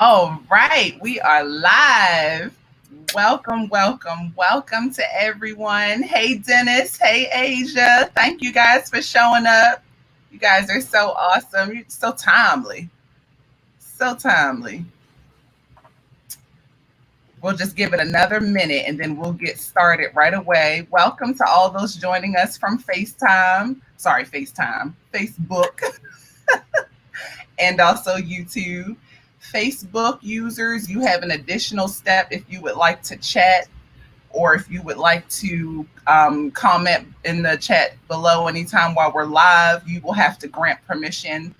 All right, we are live. Welcome, welcome, welcome to everyone. Hey, Dennis. Hey, Asia. Thank you guys for showing up. You guys are so awesome. You're so timely. So timely. We'll just give it another minute and then we'll get started right away. Welcome to all those joining us from Facebook, and also YouTube. Facebook users, you have an additional step if you would like to chat or if you would like to comment in the chat below anytime while we're live. You will have to grant permission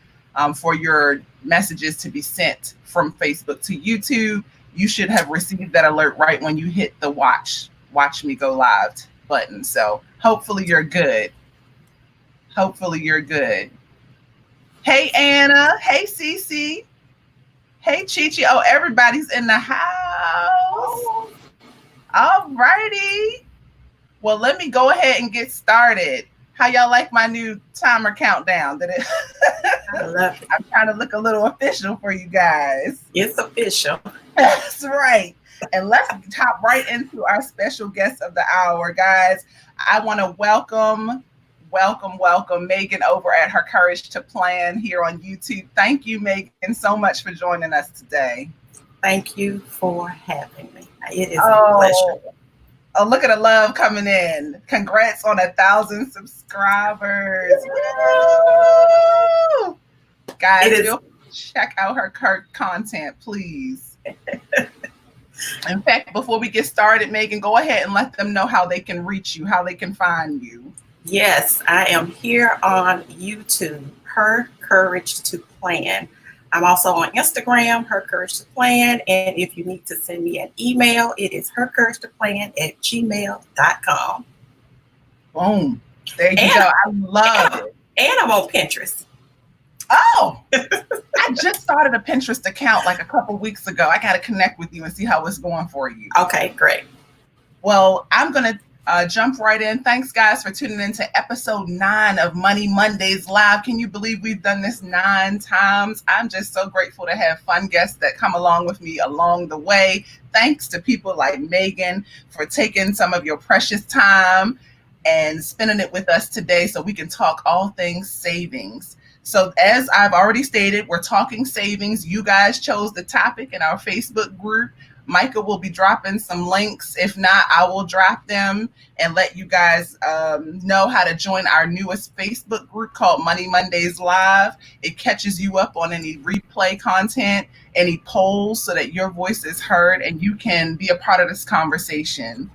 for your messages to be sent from Facebook to YouTube. You should have received that alert right when you hit the watch me go live button. So hopefully you're good. Hopefully you're good. Hey, Anna. Hey, Cece. Hey, Chi Chi. Oh, everybody's in the house. All righty. Well, let me go ahead and get started. How y'all like my new timer countdown? Did it? I love it. I'm trying to look a little official for you guys. It's official. That's right. And let's hop right into our special guest of the hour, guys. I want to welcome Meagan over at Her Courage to Plan here on YouTube. Thank you, Meagan, so much for joining us today. Thank you for having me. It is a pleasure. Oh, look at the love coming in. Congrats on 1,000 subscribers. Woo! Guys, check out her content, please. In fact, before we get started, Meagan, go ahead and let them know how they can reach you, how they can find you. Yes, I am here on YouTube, Her Courage to Plan. I'm also on Instagram, Her Courage to Plan. And if you need to send me an email, it is hercouragetoplan@gmail.com. Boom. There you go. I love it. And I'm on Pinterest. Oh, I just started a Pinterest account like a couple weeks ago. I got to connect with you and see how it's going for you. Okay, great. Well, I'm going to jump right in. Thanks, guys, for tuning in to episode 9 of Money Mondays Live. Can you believe we've done this 9 times? I'm just so grateful to have fun guests that come along with me along the way. Thanks to people like Meagan for taking some of your precious time and spending it with us today so we can talk all things savings. So as I've already stated, we're talking savings. You guys chose the topic in our Facebook group. Micah will be dropping some links. If not, I will drop them and let you guys know how to join our newest Facebook group called Money Mondays Live. It catches you up on any replay content, any polls, so that your voice is heard and you can be a part of this conversation.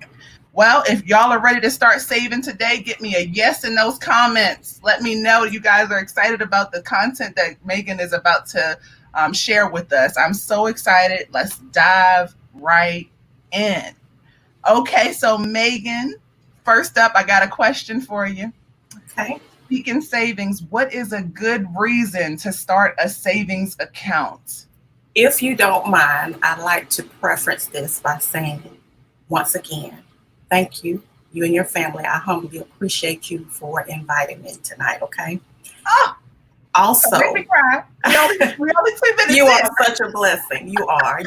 Well, if y'all are ready to start saving today, get me a yes in those comments. Let me know you guys are excited about the content that Meagan is about to share with us. I'm so excited. Let's dive right in. Okay, so Meagan, first up, I got a question for you. Okay. Speaking savings, what is a good reason to start a savings account? If you don't mind, I'd like to preference this by saying, once again, thank you, you and your family. I humbly appreciate you for inviting me tonight, okay? Oh, also, make me cry. We only 2 minutes you in. are such a blessing. You are.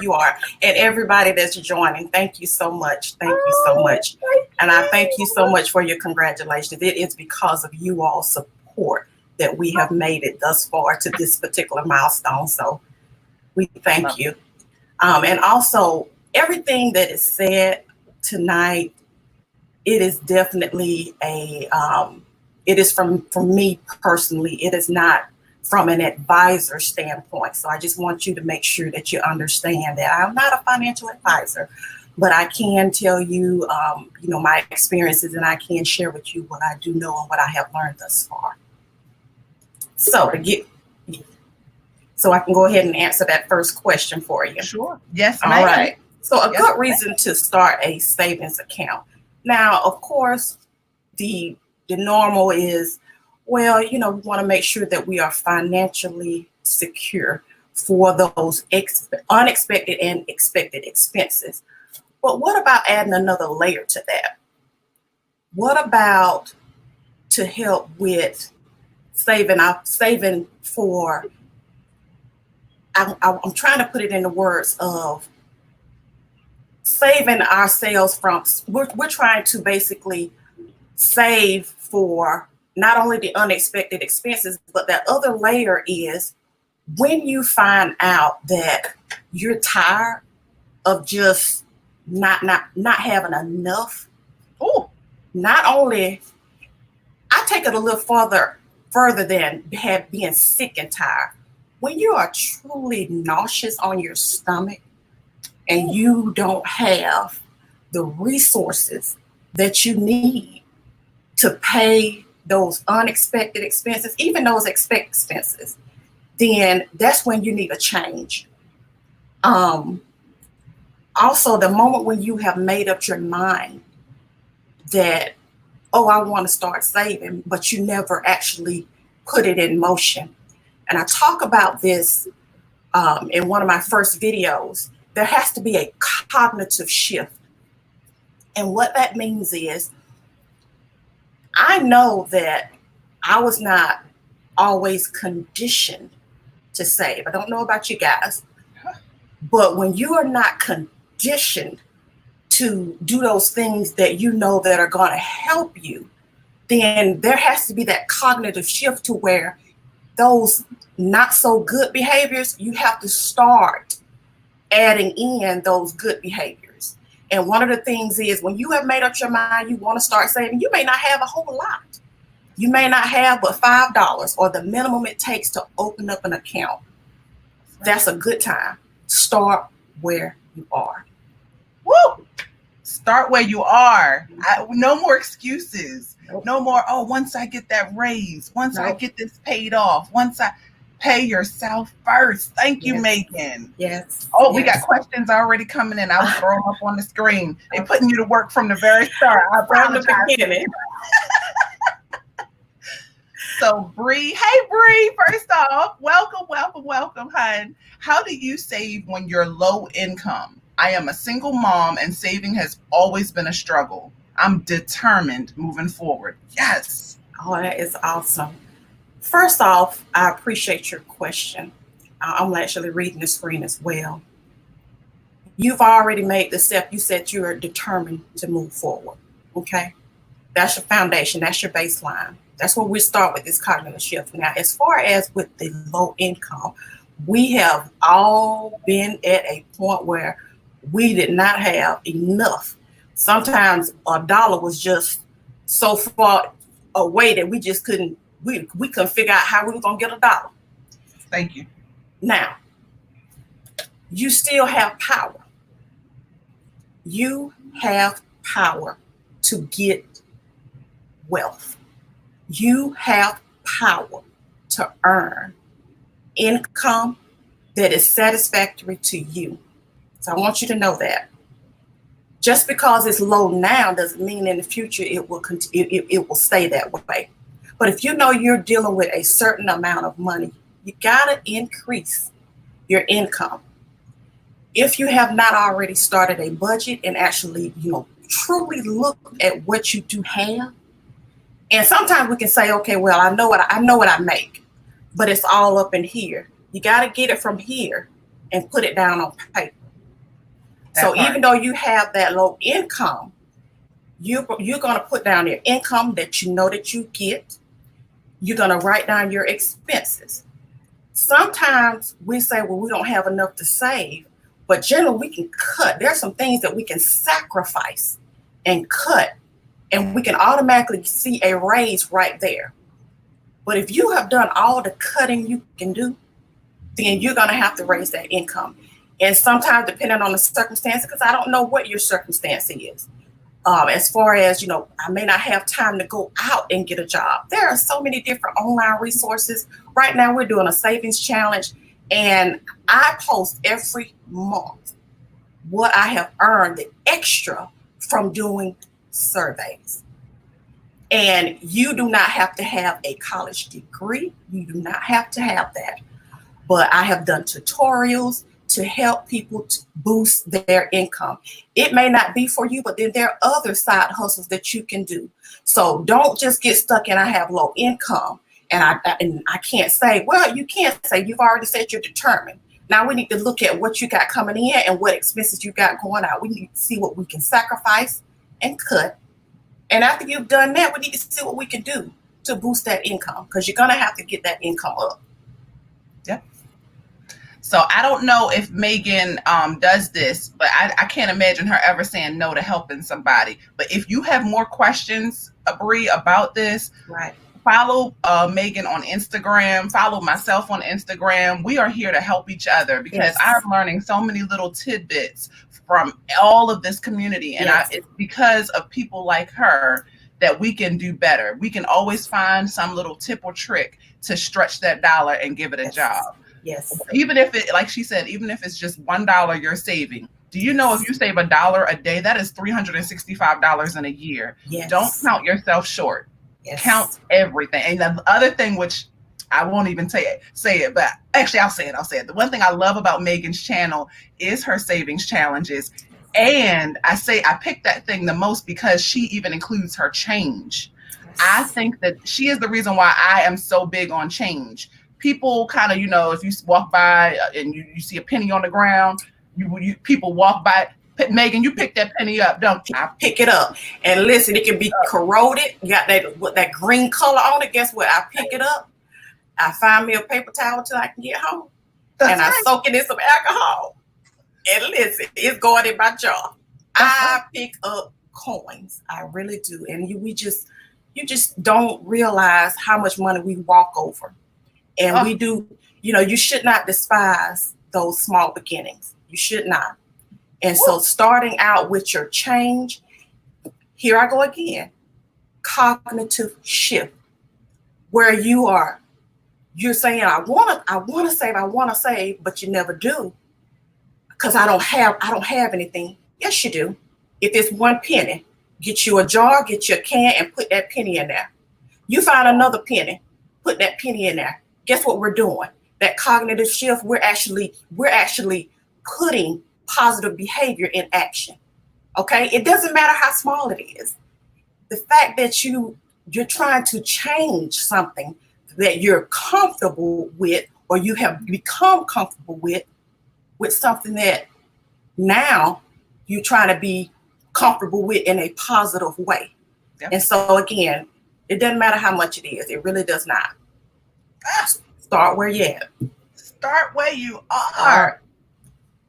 And everybody that's joining, thank you so much. Thank you so much. And I thank you so much for your congratulations. It is because of you all's support that we have made it thus far to this particular milestone. So we thank you. And also, everything that is said tonight, it is definitely it is from me personally. It is not from an advisor standpoint. So I just want you to make sure that you understand that I'm not a financial advisor, but I can tell you, my experiences, and I can share with you what I do know and what I have learned thus far. So so I can go ahead and answer that first question for you. Sure. Yes, ma'am. All right. So a good reason to start a savings account. Now, of course, the normal is, well, we want to make sure that we are financially secure for those unexpected and expected expenses. But what about adding another layer to that? What about to help with saving for I'm trying to put it in the words of saving ourselves from, we're trying to basically save for not only the unexpected expenses, but that other layer is when you find out that you're tired of just not having enough. Oh, not only, I take it a little further than being sick and tired. When you are truly nauseous on your stomach and you don't have the resources that you need to pay those unexpected expenses, even those expected expenses, then that's when you need a change. Also, the moment when you have made up your mind that, oh, I want to start saving, but you never actually put it in motion. And I talk about this in one of my first videos. There has to be a cognitive shift. And what that means is, I know that I was not always conditioned to save. I don't know about you guys, but when you are not conditioned to do those things that you know that are going to help you, then there has to be that cognitive shift to where those not so good behaviors, you have to start adding in those good behaviors. And one of the things is, when you have made up your mind, you want to start saving, you may not have a whole lot. You may not have but $5 or the minimum it takes to open up an account. That's a good time. Start where you are. Woo! Start where you are. No more excuses. Nope. No more, oh, once I get that raise, once I get this paid off, once I pay yourself first. Thank you, Meagan. Yes. Oh, we got questions already coming in. I was throwing up on the screen. They're putting you to work from the very start. I apologize. From the beginning. So Bree, hey Bree, first off, welcome, hun. How do you save when you're low income? I am a single mom and saving has always been a struggle. I'm determined moving forward. Yes. Oh, that is awesome. First off, I appreciate your question. I'm actually reading the screen as well. You've already made the step. You said you are determined to move forward. Okay. That's your foundation. That's your baseline. That's where we start with this cognitive shift. Now, as far as with the low income, we have all been at a point where we did not have enough. Sometimes a dollar was just so far away that we just couldn't, we couldn't figure out how we were going to get a dollar. Thank you. Now, you still have power. You have power to get wealth. You have power to earn income that is satisfactory to you. So I want you to know that. Just because it's low now doesn't mean in the future it will stay that way. But if you know you're dealing with a certain amount of money, you gotta increase your income. If you have not already started a budget and actually, truly look at what you do have. And sometimes we can say, okay, well, I know what I make, but it's all up in here. You got to get it from here and put it down on paper. So even though you have that low income, you're going to put down your income that you know that you get. You're going to write down your expenses. Sometimes we say, well, we don't have enough to save, but generally we can cut. There's some things that we can sacrifice and cut, and we can automatically see a raise right there. But if you have done all the cutting you can do, then you're going to have to raise that income. And sometimes, depending on the circumstance, because I don't know what your circumstance is. As far as, I may not have time to go out and get a job. There are so many different online resources. Right now, we're doing a savings challenge, and I post every month what I have earned, the extra from doing surveys. And you do not have to have a college degree. You do not have to have that. But I have done tutorials to help people to boost their income. It may not be for you, but then there are other side hustles that you can do. So don't just get stuck in, I have low income and I can't say, well, you can't say, you've already said you're determined. Now we need to look at what you got coming in and what expenses you got going out. We need to see what we can sacrifice and cut. And after you've done that, we need to see what we can do to boost that income, because you're going to have to get that income up. Yep. So I don't know if Meagan does this, but I can't imagine her ever saying no to helping somebody. But if you have more questions, Bree, about this, right, follow Meagan on Instagram, follow myself on Instagram. We are here to help each other, because I'm learning so many little tidbits from all of this community. And it's because of people like her that we can do better. We can always find some little tip or trick to stretch that dollar and give it a job. Yes. Even if it, like she said, even if it's just $1 you're saving. Do you know if you save $1 a day, that is $365 in a year? Yes. Don't count yourself short. Yes. Count everything. And the other thing, which I won't even say it, but actually I'll say it. The one thing I love about Meagan's channel is her savings challenges. And I picked that thing the most because she even includes her change. Yes. I think that she is the reason why I am so big on change. People kind of, if you walk by and you see a penny on the ground, people walk by. Meagan, you pick that penny up, don't you? I pick it up. And listen, it can be corroded. You got that green color on it. Guess what? I pick it up. I find me a paper towel till I can get home. And I soak it in some alcohol. And listen, it's going in my jar. I pick up coins. I really do. And you just don't realize how much money we walk over. And we do, you should not despise those small beginnings. You should not. And so starting out with your change, here I go again, cognitive shift, where you're saying, I want to save, but you never do. Because I don't have anything. Yes, you do. If it's one penny, get you a jar, get you a can, and put that penny in there. You find another penny, put that penny in there. Guess what we're doing? That cognitive shift, we're actually putting positive behavior in action. Okay? It doesn't matter how small it is. The fact that you're trying to change something that you're comfortable with, or you have become comfortable with something that now you're trying to be comfortable with in a positive way. Yep. And so again, it doesn't matter how much it is. It really does not. Start where you're at. Start where you are.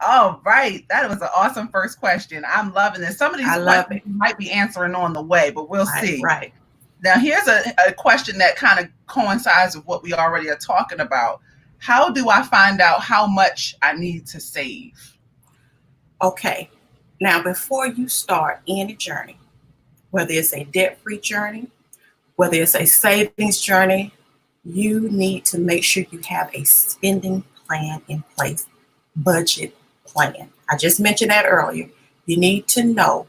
All right. That was an awesome first question. I'm loving this. Some of these questions might be answering on the way, but we'll see. Right. Now, here's a question that kind of coincides with what we already are talking about. How do I find out how much I need to save? Okay. Now, before you start any journey, whether it's a debt-free journey, whether it's a savings journey, you need to make sure you have a spending plan in place, budget plan. I just mentioned that earlier. You need to know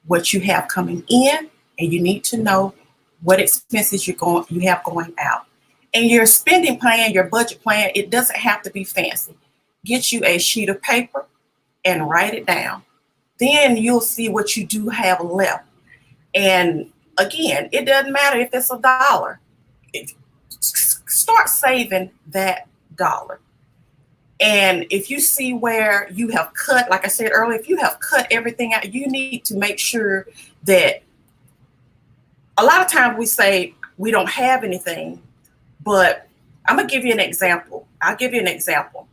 what you have coming in, and you need to know what expenses you have going out. And your spending plan, your budget plan, it doesn't have to be fancy. Get you a sheet of paper and write it down. Then you'll see what you do have left. And again, it doesn't matter if it's $1. Start saving that dollar. And if you see where you have cut, like I said earlier, if you have cut everything out, you need to make sure that a lot of times we say we don't have anything, but I'm going to give you an example. I'll give you an example.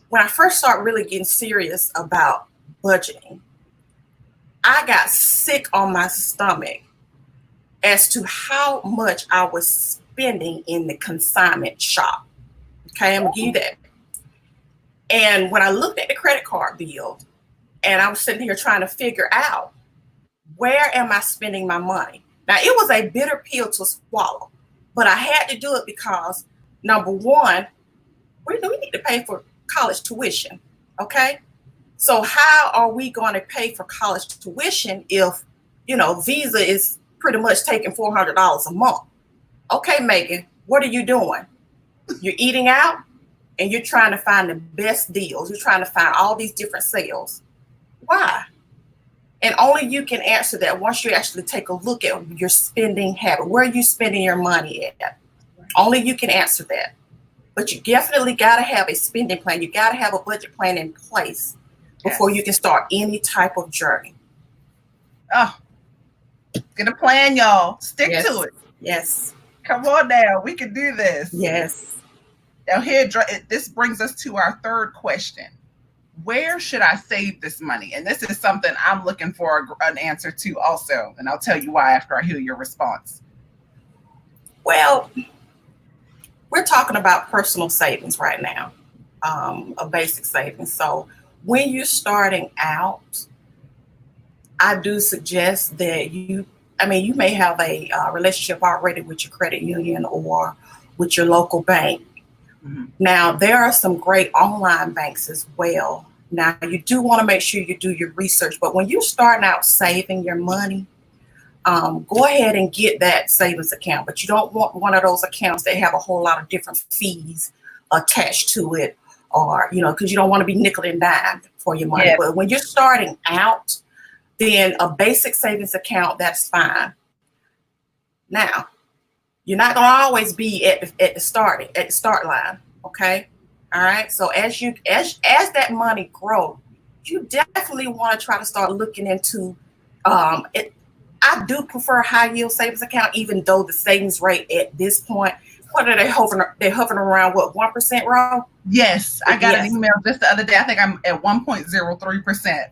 When I first started really getting serious about budgeting, I got sick on my stomach as to how much I was spending in the consignment shop. Okay, I'm going to give you that. And when I looked at the credit card bill and I was sitting here trying to figure out, where am I spending my money? Now, it was a bitter pill to swallow, but I had to do it because, number one, we need to pay for college tuition, okay? So how are we going to pay for college tuition if, Visa is pretty much taking $400 a month? Okay, Meagan, what are you doing? You're eating out and you're trying to find the best deals. You're trying to find all these different sales. Why? And only you can answer that once you actually take a look at your spending habit. Where are you spending your money at? Only you can answer that. but you definitely got to have a spending plan. You got to have a budget plan in place before you can start any type of journey. Oh, get a plan, y'all. Stick to it. Yes. Come on now. We can do this. Yes. Now, this brings us to our third question. Where should I save this money? And this is something I'm looking for an answer to also. And I'll tell you why after I hear your response. Well, we're talking about personal savings right now, a basic savings. So when you're starting out, I do suggest that you may have a relationship already with your credit union or with your local bank. Mm-hmm. Now, there are some great online banks as well. Now, you do want to make sure you do your research, but when you're starting out saving your money, go ahead and get that savings account, but you don't want one of those accounts that have a whole lot of different fees attached to it, or, because you don't want to be nickel and dime for your money. Yeah. But when you're starting out, then a basic savings account, that's fine. Now, you're not going to always be at the start line, okay? All right. So as that money grows, you definitely want to try to start looking into it. I do prefer high yield savings account, even though the savings rate at this point, what are they hovering? They're hovering around 1%, Ro? Yes, I got an email just the other day. I think I'm at 1.03%.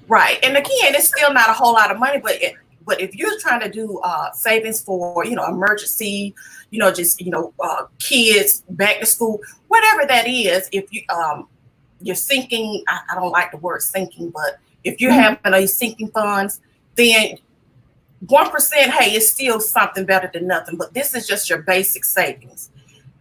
Right. And again, it's still not a whole lot of money, but if you're trying to do savings for emergency, kids back to school, whatever that is, if you're sinking, I don't like the word sinking, but if you're having these sinking funds, then 1%, hey, it's still something better than nothing. But this is just your basic savings.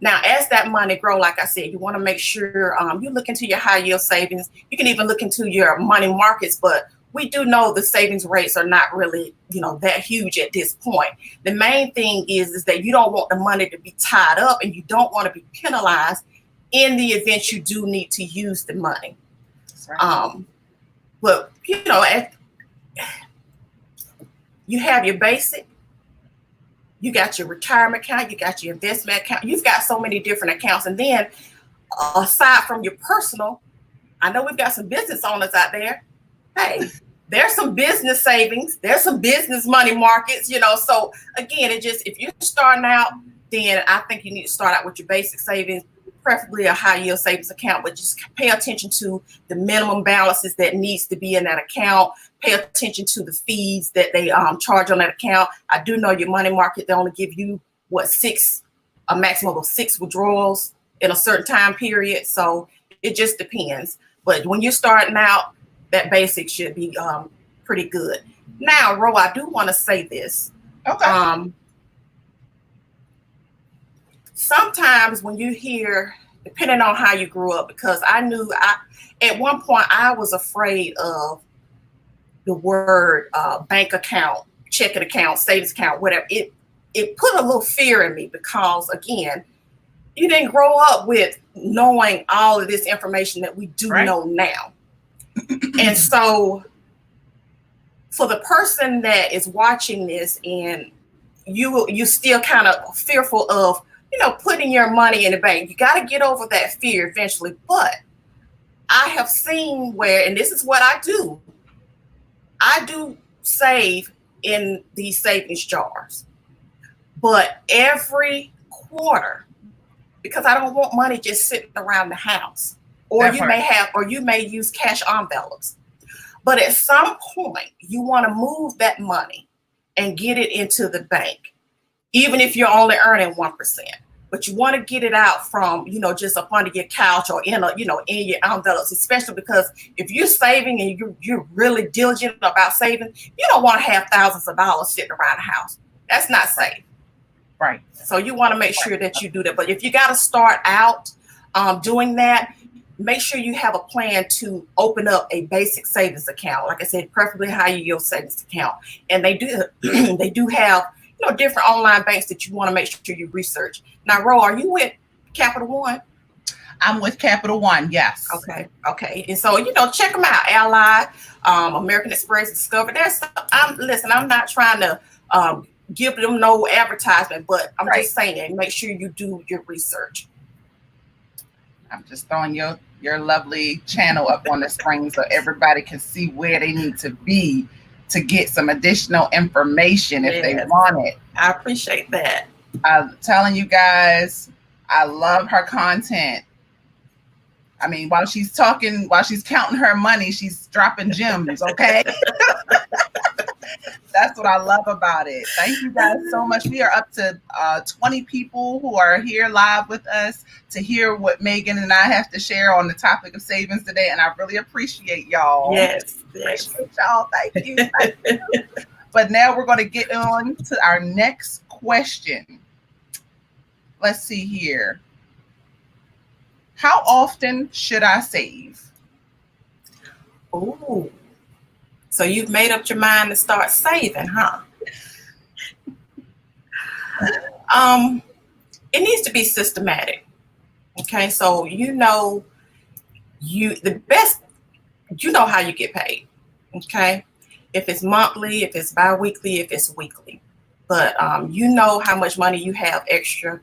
Now, as that money grow, like I said, you want to make sure you look into your high yield savings. You can even look into your money markets, but we do know the savings rates are not really, that huge at this point. The main thing is that you don't want the money to be tied up, and you don't want to be penalized in the event you do need to use the money. That's right. But you have your basic, you got your retirement account, you got your investment account, you've got so many different accounts. And then aside from your personal, I know we've got some business owners out there. Hey, there's some business savings, there's some business money markets, So again, if you're starting out, then I think you need to start out with your basic savings, preferably a high yield savings account, but just pay attention to the minimum balances that needs to be in that account. Pay attention to the fees that they charge on that account. I do know your money market, they only give you a maximum of 6 withdrawals in a certain time period. So it just depends. But when you're starting out, that basic should be pretty good. Now, Ro, I do want to say this. Okay. Sometimes when you hear, depending on how you grew up, because at one point I was afraid of the word bank account, checking account, savings account, whatever. It put a little fear in me because, again, you didn't grow up with knowing all of this information that we do know now. And so for the person that is watching this and you still kind of fearful of, putting your money in the bank, you got to get over that fear eventually. But I have seen where, and this is what I do save in these savings jars, but every quarter, because I don't want money just sitting around the house, or you may use cash envelopes. But at some point, you want to move that money and get it into the bank, even if you're only earning 1%. But you want to get it out from, just up under your couch or in your envelopes, especially because if you're saving and you're really diligent about saving, you don't want to have thousands of dollars sitting around the house. That's not safe. Right. So you want to make sure that you do that. But if you got to start out doing that, make sure you have a plan to open up a basic savings account. Like I said, preferably high yield savings account. And they do have different online banks that you want to make sure you research. Now, Ro, are you with Capital One? I'm with Capital One, yes. Okay. And so, check them out. Ally, American Express, Discover. I'm not trying to give them no advertisement, but I'm just saying, make sure you do your research. I'm just throwing your lovely channel up on the screen so everybody can see where they need to be to get some additional information if they want it. I appreciate that. I'm telling you guys, I love her content. I mean, while she's talking, while she's counting her money, she's dropping gems, okay? That's what I love about it. Thank you guys so much. We are up to 20 people who are here live with us to hear what Meagan and I have to share on the topic of savings today, and I really appreciate y'all. Yes. Appreciate y'all. Thank you. Thank you. But now we're going to get on to our next question. Let's see here. How often should I save? Ooh. So you've made up your mind to start saving, huh? It needs to be systematic. Okay, so you know how you get paid. Okay, if it's monthly, if it's bi-weekly, if it's weekly, but you know how much money you have extra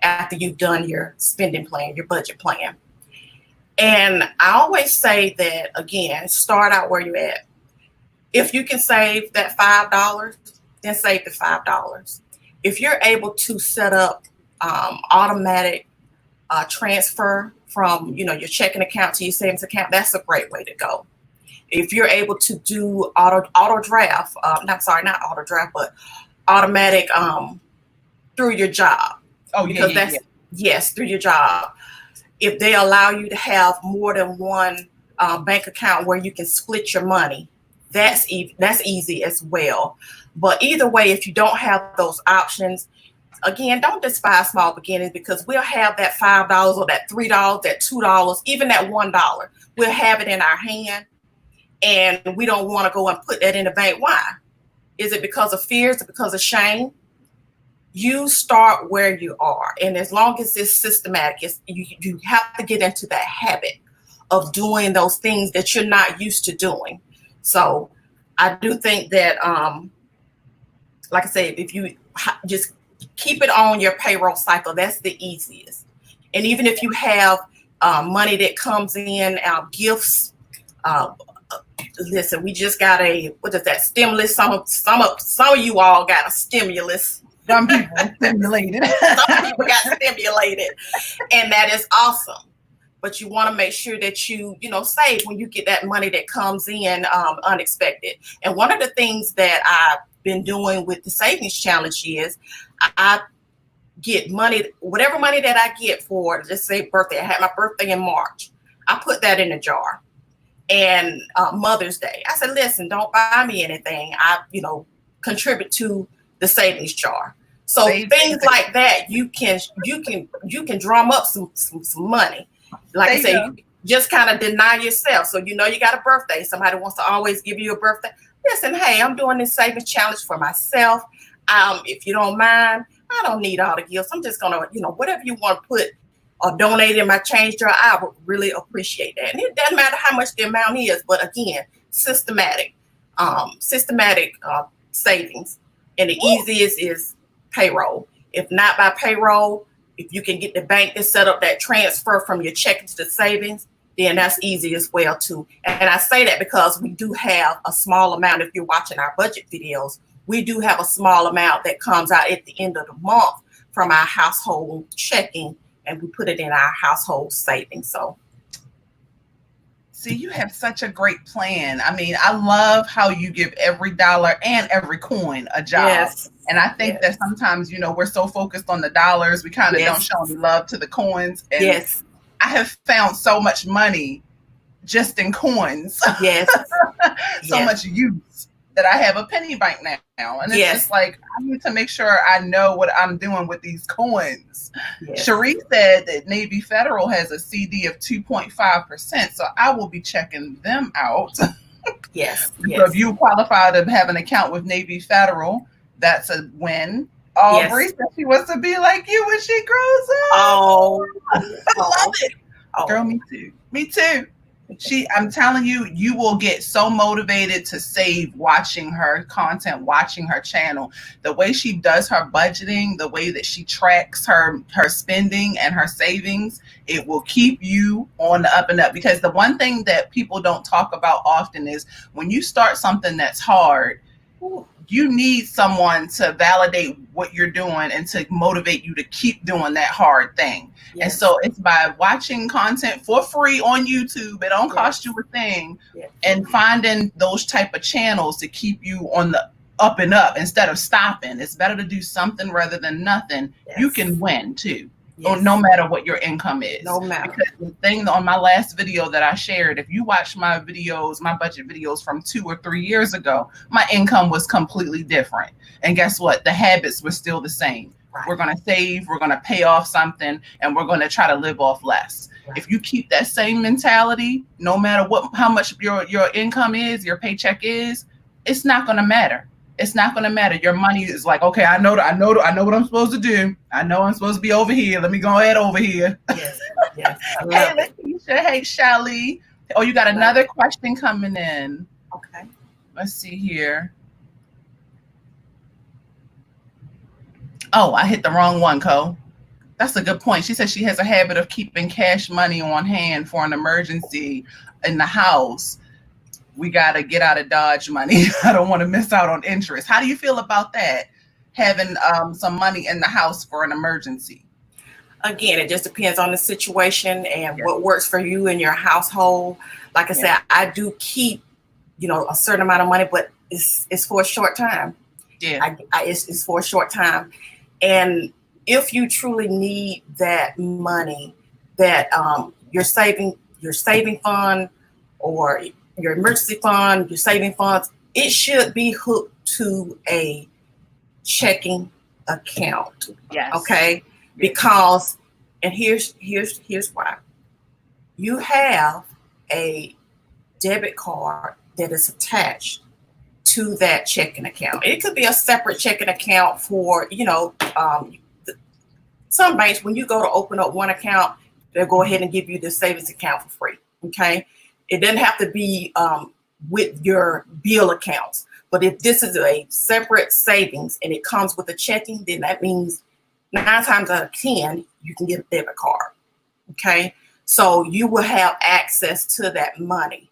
after you've done your spending plan, your budget plan. And I always say that, again, start out where you're at. If you can save that $5, then save the $5. If you're able to set up automatic transfer from your checking account to your savings account, that's a great way to go. If you're able to do auto draft, not auto draft, but automatic through your job. Oh, because yes, through your job. If they allow you to have more than one bank account where you can split your money, that's easy as well. But either way, if you don't have those options, again, don't despise small beginnings, because we'll have that $5 or that $3, that $2, even that $1. We'll have it in our hand, and we don't want to go and put that in the bank. Why? Is it because of fear? Is it because of shame? You start where you are, and as long as it's systematic, you have to get into that habit of doing those things that you're not used to doing. So I do think that, like I said, if you just keep it on your payroll cycle, that's the easiest. And even if you have money that comes in, gifts, listen, we just got what is that, stimulus? Some of you all got a stimulus. Some people stimulated. Some people got stimulated, and that is awesome. But you want to make sure that you save when you get that money that comes in unexpected. And one of the things that I've been doing with the savings challenge is I get money, whatever money that I get for, let's say birthday. I had my birthday in March. I put that in a jar. And Mother's Day, I said, listen, don't buy me anything. I contribute to the savings jar. So things like that, you can drum up some money. Like I say, you just kind of deny yourself. So you got a birthday. Somebody wants to always give you a birthday. Listen, hey, I'm doing this savings challenge for myself. If you don't mind, I don't need all the gifts. I'm just gonna, whatever you want to put or donate in my change jar, I would really appreciate that. And it doesn't matter how much the amount is, but again, systematic savings. And the easiest is payroll. If not by payroll, if you can get the bank to set up that transfer from your checking to the savings, then that's easy as well too. And I say that because we do have a small amount. If you're watching our budget videos, we do have a small amount that comes out at the end of the month from our household checking, and we put it in our household savings. So see, you have such a great plan. I mean, I love how you give every dollar and every coin a job. Yes. And I think that sometimes, we're so focused on the dollars, we kind of don't show any love to the coins. And I have found so much money just in coins. Yes. So much use that I have a penny bank now. And it's just like, I need to make sure I know what I'm doing with these coins. Cherie said that Navy Federal has a CD of 2.5%. So I will be checking them out. Yes. So if you qualify to have an account with Navy Federal, that's a win. Oh, Bree said she wants to be like you when she grows up. Oh, I love it. Girl, me too. Me too. I'm telling you, you will get so motivated to save watching her content, watching her channel. The way she does her budgeting, the way that she tracks her spending and her savings, it will keep you on the up and up. Because the one thing that people don't talk about often is when you start something that's hard, you need someone to validate what you're doing and to motivate you to keep doing that hard thing. Yes. And so it's by watching content for free on YouTube. It don't cost you a thing. Yes. And finding those type of channels to keep you on the up and up instead of stopping. It's better to do something rather than nothing. Yes. You can win too. Yes. No matter what your income is. No matter. Because the thing on my last video that I shared, if you watch my videos, my budget videos from 2 or 3 years ago, my income was completely different. And guess what? The habits were still the same. Right. We're going to save, we're going to pay off something, and we're going to try to live off less. Right. If you keep that same mentality, no matter how much your income is, your paycheck is, it's not going to matter. It's not going to matter. Your money is like, okay, I know what I'm supposed to do. I know I'm supposed to be over here. Let me go ahead over here. Yes. Yes. Hey, Lakeisha. Hey, Shelly. Oh, you got another question coming in. Okay. Let's see here. Oh, I hit the wrong one, Co. That's a good point. She said she has a habit of keeping cash money on hand for an emergency in the house. We got to get out of Dodge money. I don't want to miss out on interest. How do you feel about that? Having some money in the house for an emergency? Again, it just depends on the situation and what works for you and your household. Like I said, I do keep, a certain amount of money, but it's for a short time. Yeah, it's for a short time. And if you truly need that money, that your saving fund or your emergency fund, your saving funds, it should be hooked to a checking account. Yes. Okay. Because, and here's why. You have a debit card that is attached to that checking account. It could be a separate checking account for, some banks, when you go to open up one account, they'll go ahead and give you the savings account for free. Okay. It doesn't have to be with your bill accounts. But if this is a separate savings and it comes with a checking, then that means 9 times out of 10, you can get a debit card. Okay. So you will have access to that money.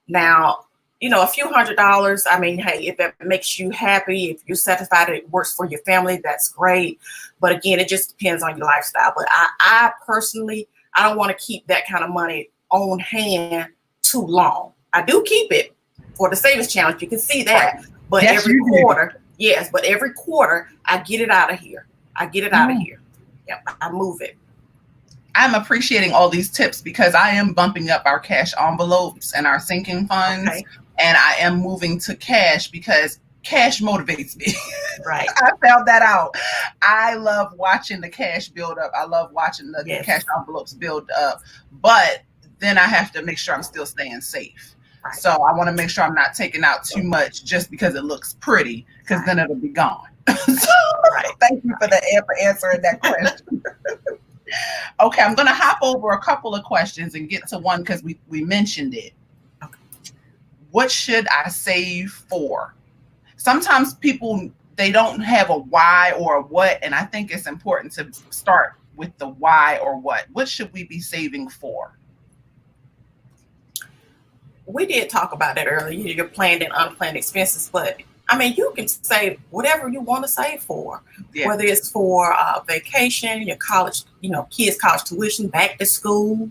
Now, a few $100s. I mean, hey, if that makes you happy, if you're satisfied it works for your family, that's great. But again, it just depends on your lifestyle. But I personally, I don't want to keep that kind of money on hand too long. I do keep it for the savings challenge. You can see that. Right. But yes, every quarter, I get it out of here. Yep, I move it. I'm appreciating all these tips because I am bumping up our cash envelopes and our sinking funds. Okay. And I am moving to cash because cash motivates me. Right. I found that out. I love watching the cash build up. I love watching the cash envelopes build up. But then I have to make sure I'm still staying safe. Right. So I want to make sure I'm not taking out too much just because it looks pretty, because then it'll be gone. Thank you for answering that question. Okay, I'm going to hop over a couple of questions and get to one because we mentioned it. Okay. What should I save for? Sometimes people, they don't have a why or a what, and I think it's important to start with the why or what. What should we be saving for? We did talk about that earlier, your planned and unplanned expenses, but I mean, you can save whatever you want to save for, whether it's for vacation, your college, kids' college tuition, back to school,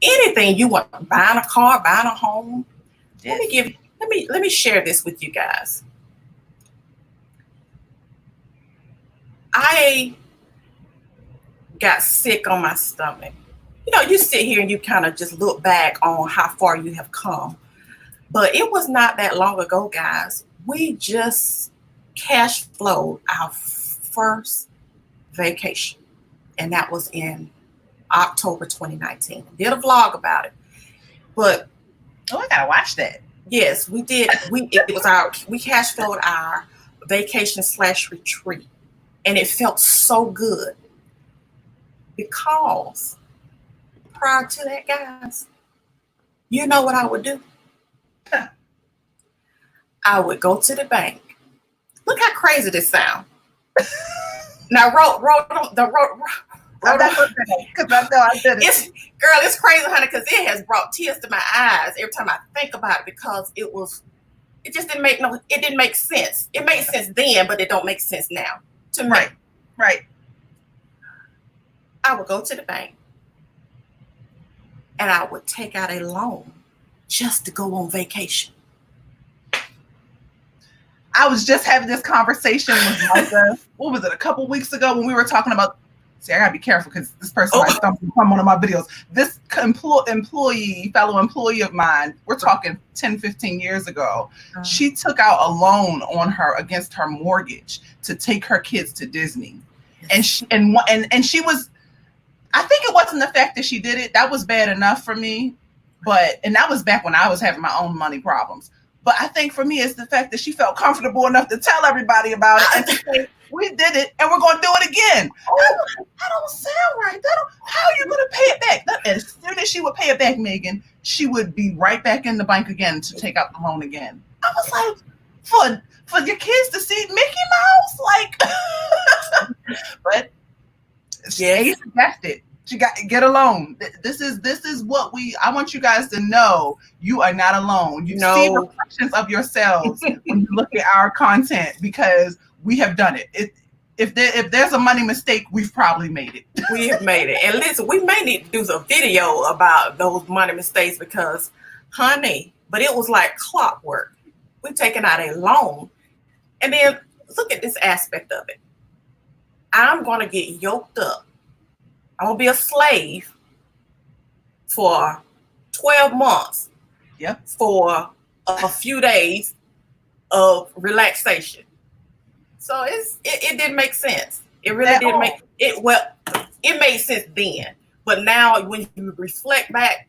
anything you want, buying a car, buying a home. Yes. Let me share this with you guys. I got sick on my stomach. You sit here and you kind of just look back on how far you have come. But it was not that long ago, guys. We just cash flowed our first vacation. And that was in October 2019. Did a vlog about it. But I gotta watch that. Yes, we did. We cash flowed our vacation / retreat. And it felt so good because prior to that, guys, you know what I would do? I would go to the bank. Look how crazy this sounds. Now, because I know I did it. It's crazy, honey, because it has brought tears to my eyes every time I think about it, because it just didn't make sense. It makes sense then, but it don't make sense now to me. Right. I would go to the bank and I would take out a loan just to go on vacation. I was just having this conversation with Micah, what was it, a couple weeks ago, when we were talking about, see, I gotta be careful because this person might stumble upon one of my videos. This fellow employee of mine, we're talking 10, 15 years ago, she took out a loan on her against her mortgage to take her kids to Disney. And she was, I think it wasn't the fact that she did it, that was bad enough for me, and that was back when I was having my own money problems. But I think for me, it's the fact that she felt comfortable enough to tell everybody about it and to say, we did it and we're going to do it again. That don't sound right. How are you going to pay it back? As soon as she would pay it back, Meagan, she would be right back in the bank again to take out the loan again. I was like, for your kids to see Mickey Mouse? But she suggested. You got to get a loan. This is what I want you guys to know. You are not alone. You see reflections of yourselves when you look at our content, because we have done it. If there's a money mistake, we've probably made it. We have made it. And listen, we may need to do a video about those money mistakes because, honey, but it was like clockwork. We're taking out a loan. And then look at this aspect of it. I'm going to get yoked up. I'm going to be a slave for 12 months for a few days of relaxation. So it didn't make sense. It really didn't make it. Well, it made sense then. But now when you reflect back,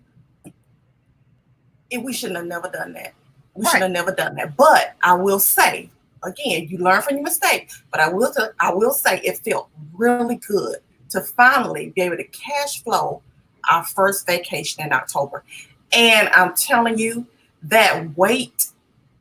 we shouldn't have never done that. We should have never done that. But I will say, again, you learn from your mistake. But I will say it felt really good to finally be able to cash flow our first vacation in October. And I'm telling you, that weight,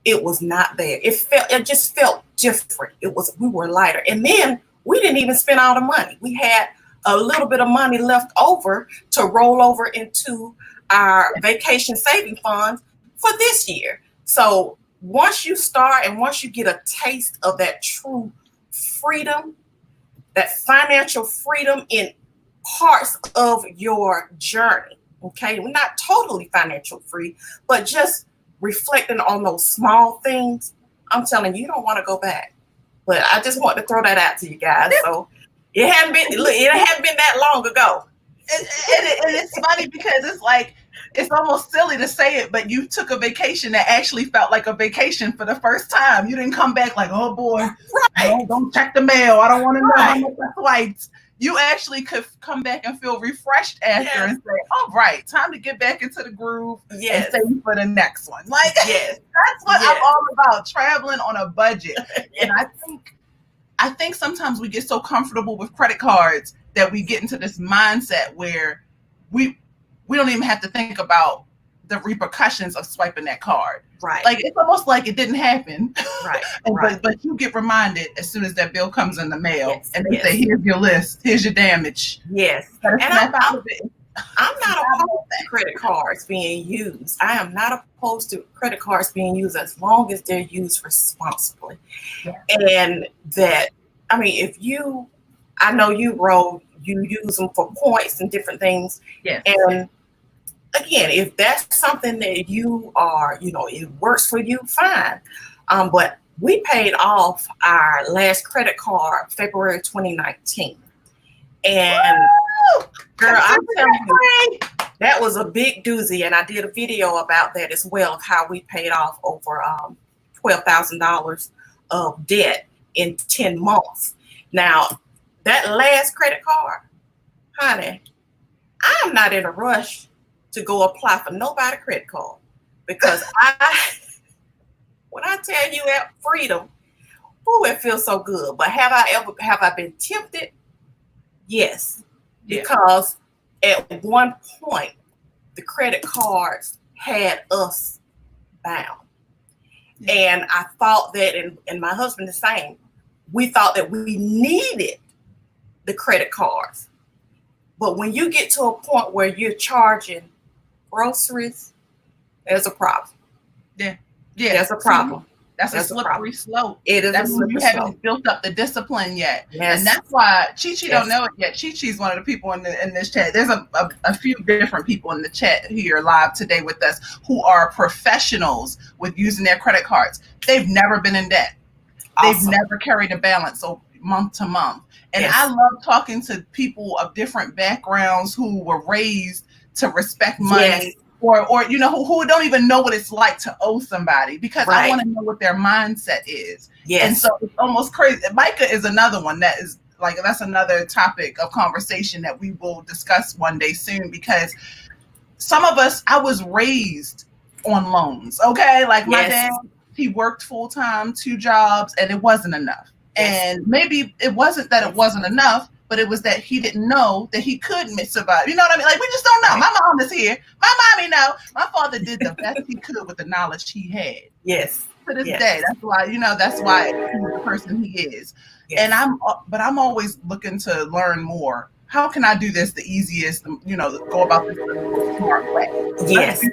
it was not there. It just felt different. We were lighter. And then we didn't even spend all the money. We had a little bit of money left over to roll over into our vacation saving funds for this year. So once you start and once you get a taste of that true freedom, that financial freedom in parts of your journey, okay? We're not totally financial free, but just reflecting on those small things, I'm telling you, you don't want to go back. But I just want to throw that out to you guys. So it hadn't been that long ago. And it's funny because it's like, it's almost silly to say it, but you took a vacation that actually felt like a vacation for the first time. You didn't come back like, oh boy, don't check the mail. I don't want to know how much I swiped. You actually could come back and feel refreshed after and say, all right, time to get back into the groove and save for the next one. Like, that's what I'm all about, traveling on a budget. And I think sometimes we get so comfortable with credit cards that we get into this mindset where we don't even have to think about the repercussions of swiping that card. Right. Like, it's almost like it didn't happen. Right. But you get reminded as soon as that bill comes in the mail and they say, here's your list, here's your damage. Yes. And I'm not opposed to credit cards being used. I am not opposed to credit cards being used as long as they're used responsibly. Yeah. And that, I mean, I know you use them for points and different things. Yes. And again, if that's something that you are, it works for you, fine. But we paid off our last credit card February 2019. And girl, I'm telling you, that was a big doozy. And I did a video about that as well, of how we paid off over $12,000 of debt in 10 months. Now, that last credit card, honey, I'm not in a rush to go apply for nobody's credit card, because when I tell you that freedom, it feels so good. But have I been tempted? Yes, because at one point, the credit cards had us bound. And I thought that, and my husband the same, we thought that we needed the credit cards. But when you get to a point where you're charging groceries, there's a problem. Yeah. There's a problem. That's a slippery slope. It is that a means slippery you slope. haven't built up the discipline yet. Yes. And that's why Chi don't know it yet. Chi's one of the people in this chat. There's a few different people in the chat here live today with us who are professionals with using their credit cards. They've never been in debt. Awesome. They've never carried a balance month to month. And I love talking to people of different backgrounds who were raised to respect money. Yes. Or you know, who don't even know what it's like to owe somebody, because I want to know what their mindset is. Yes. And so it's almost crazy. Micah is another one that is like, that's another topic of conversation that we will discuss one day soon, because some of us, I was raised on loans. Okay. Like my dad, he worked full time, 2 jobs, and it wasn't enough. Yes. And maybe it wasn't that it wasn't enough, but it was that he didn't know that he could survive. You know what I mean? Like, we just don't know. Right. My mom is here. My mommy know. My father did the best he could with the knowledge he had. Yes. To this day. That's why, that's why he's the person he is. Yes. And I'm always looking to learn more. How can I do this the easiest, go about this the smart way? Yes.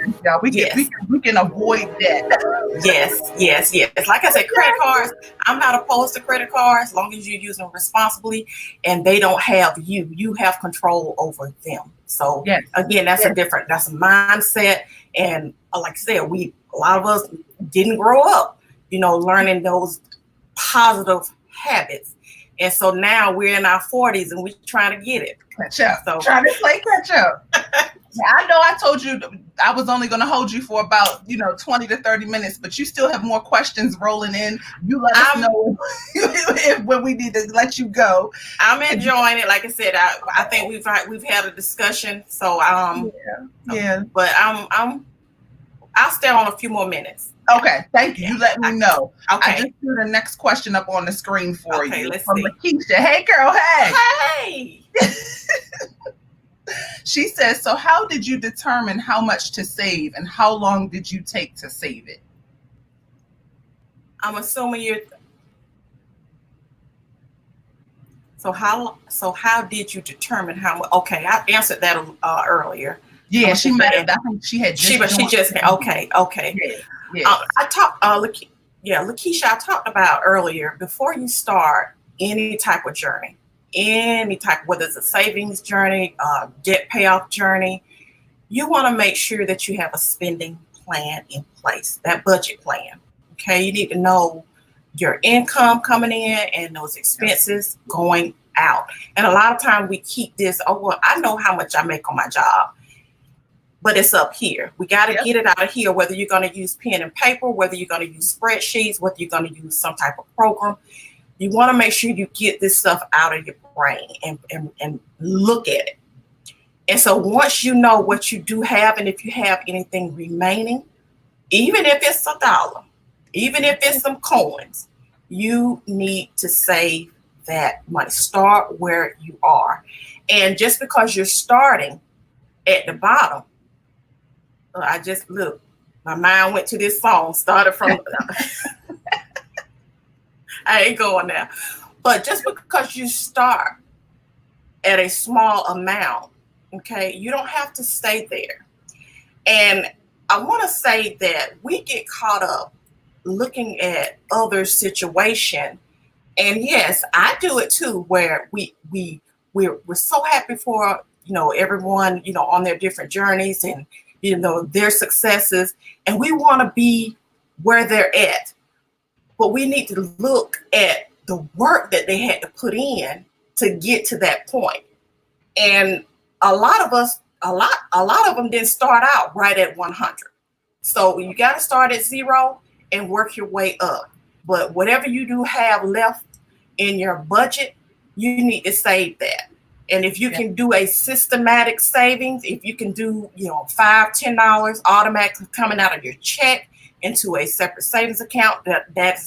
We can avoid that. Yes. Like I said, credit cards, I'm not opposed to credit cards as long as you use them responsibly and they don't have you. You have control over them. So again, that's that's a mindset. And like I said, a lot of us didn't grow up, learning those positive habits. And so now we're in our 40s and we're trying to get it. Catch up. So, trying to play catch up. I know I told you I was only going to hold you for about, 20 to 30 minutes, but you still have more questions rolling in. You let us know when we need to let you go. I'm enjoying it. Like I said, I think we've had a discussion. So, but I'll stay on a few more minutes. Okay, thank you. You let me know. Okay. I just threw the next question up on the screen for you. Let's from see. Lakeisha. Hey, girl. Hey. She says, so how did you determine how much to save and how long did you take to save it? I'm assuming So how did you determine how much? Okay, I answered that earlier. Yeah, she might have. I think she had just. Okay. Yeah. I talked. Lakeisha, I talked about earlier. Before you start any type of journey, whether it's a savings journey, debt payoff journey, you want to make sure that you have a spending plan in place. That budget plan. Okay, you need to know your income coming in and those expenses going out. And a lot of times we keep this. Oh well, I know how much I make on my job. But it's up here. We got to get it out of here, whether you're going to use pen and paper, whether you're going to use spreadsheets, whether you're going to use some type of program. You want to make sure you get this stuff out of your brain and look at it. And so once you know what you do have, and if you have anything remaining, even if it's $1, even if it's some coins, you need to save that money. Start where you are. And just because you're starting at the bottom, my mind went to this song, started from, I ain't going there. But just because you start at a small amount, okay, you don't have to stay there. And I want to say that we get caught up looking at other situation. And yes, I do it too, where we're so happy for, everyone, on their different journeys and, their successes, and we want to be where they're at. But we need to look at the work that they had to put in to get to that point. And a lot of them didn't start out right at 100. So you got to start at 0 and work your way up. But whatever you do have left in your budget, you need to save that. And if you can do a systematic savings, if you can do, $5, $10 automatically coming out of your check into a separate savings account, that